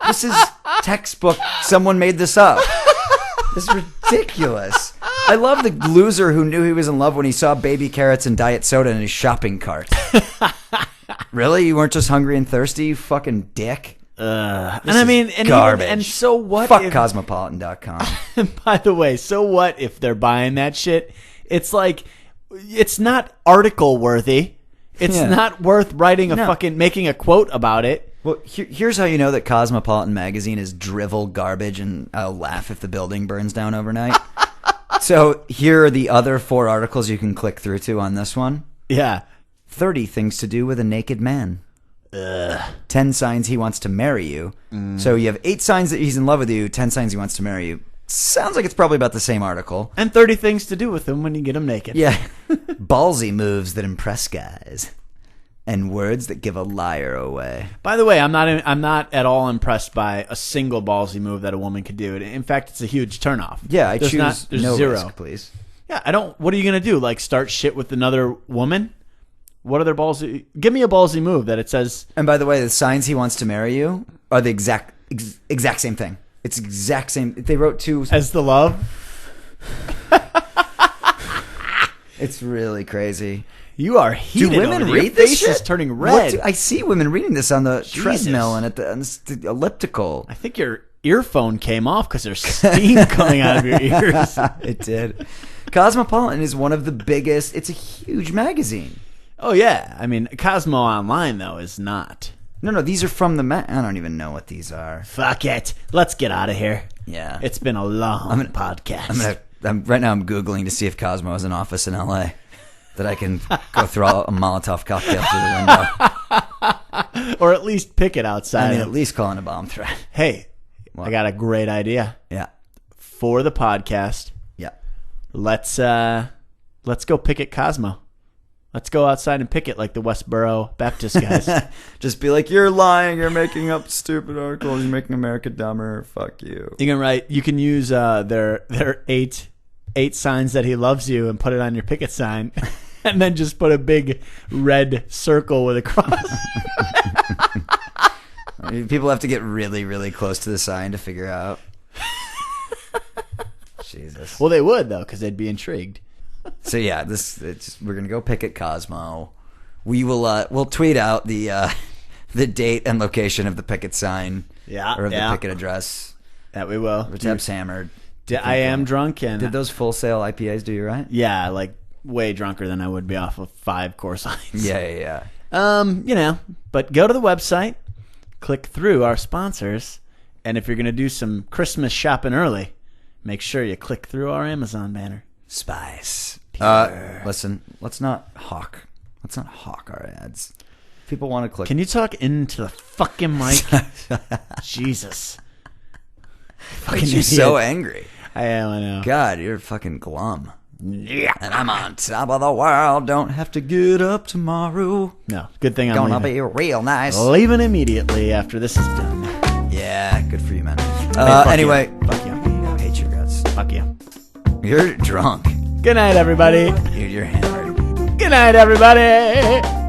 this is textbook. Someone made this up. This is ridiculous. I love the loser who knew he was in love when he saw baby carrots and diet soda in his shopping cart. Really? You weren't just hungry and thirsty, you fucking dick? And I mean, and garbage. And so what? Fuck Cosmopolitan.com. And by the way, so what if they're buying that shit? It's like, it's not article worthy. It's not worth writing making a quote about it. Well, here's how you know that Cosmopolitan magazine is drivel garbage, and I'll laugh if the building burns down overnight. So here are the other 4 articles you can click through to on this one. Yeah. 30 things to do with a naked man. 10 signs he wants to marry you. So you have 8 signs that he's in love with you, 10 signs he wants to marry you. Sounds like it's probably about the same article. And 30 things to do with him when you get him naked. Yeah. Ballsy moves that impress guys. And words that give a liar away. By the way, I'm not at all impressed by a single ballsy move that a woman could do. In fact, it's a huge turnoff. Yeah, I choose there's no 0. risk, please. Yeah, I don't. What are you gonna do? Like start shit with another woman? What other ballsy? Give me a ballsy move that it says. And by the way, the signs he wants to marry you are the exact same thing. It's exact same. They wrote 2 as the love. It's really crazy. You are heated. Do women over read Your this face shit? is turning red. I see women reading this on the Jesus. treadmill and on the elliptical. I think your earphone came off because there's steam coming out of your ears. It did. Cosmopolitan is one of the biggest. It's a huge magazine. Oh yeah, I mean Cosmo Online though is not. No, these are from the. I don't even know what these are. Fuck it. Let's get out of here. Yeah, it's been a long podcast. I'm gonna right now I'm Googling to see if Cosmo has an office in L.A. that I can go throw a Molotov cocktail through the window. Or at least pick it outside. I mean, at least calling a bomb threat. Hey, What? I got a great idea Yeah. for the podcast. Yeah. Let's go picket Cosmo. Let's go outside and picket like the Westboro Baptist guys. Just be like, you're lying. You're making up stupid articles. You're making America dumber. Fuck you. You can use their eight signs that he loves you and put it on your picket sign, and then just put a big red circle with a cross. I mean, people have to get really, really close to the sign to figure out. Jesus. Well, they would though, because they'd be intrigued. So yeah, we're gonna go picket Cosmo. We will we'll tweet out the date and location of the picket sign. Yeah, or of the picket address. That we will. Retep's hammered. I am drunk, and did those Full Sail IPAs do you right? Yeah, like way drunker than I would be off of 5 Coors Lights. Yeah. But go to the website, click through our sponsors, and if you're gonna do some Christmas shopping early, make sure you click through our Amazon banner. Spice. Listen, let's not hawk our ads. People want to click. Can you talk into the fucking mic? Jesus. Fucking you're so angry. I am, I know. God, you're fucking glum. Yeah. And I'm on top of the world. Don't have to get up tomorrow. No, good thing I'm gonna leaving. be real nice. Leaving immediately after this is done. Yeah, good for you, man. Anyway. Fuck you. I hate your guts. Fuck you. You're drunk. Good night, everybody. Dude, you're hammered. Good night, everybody.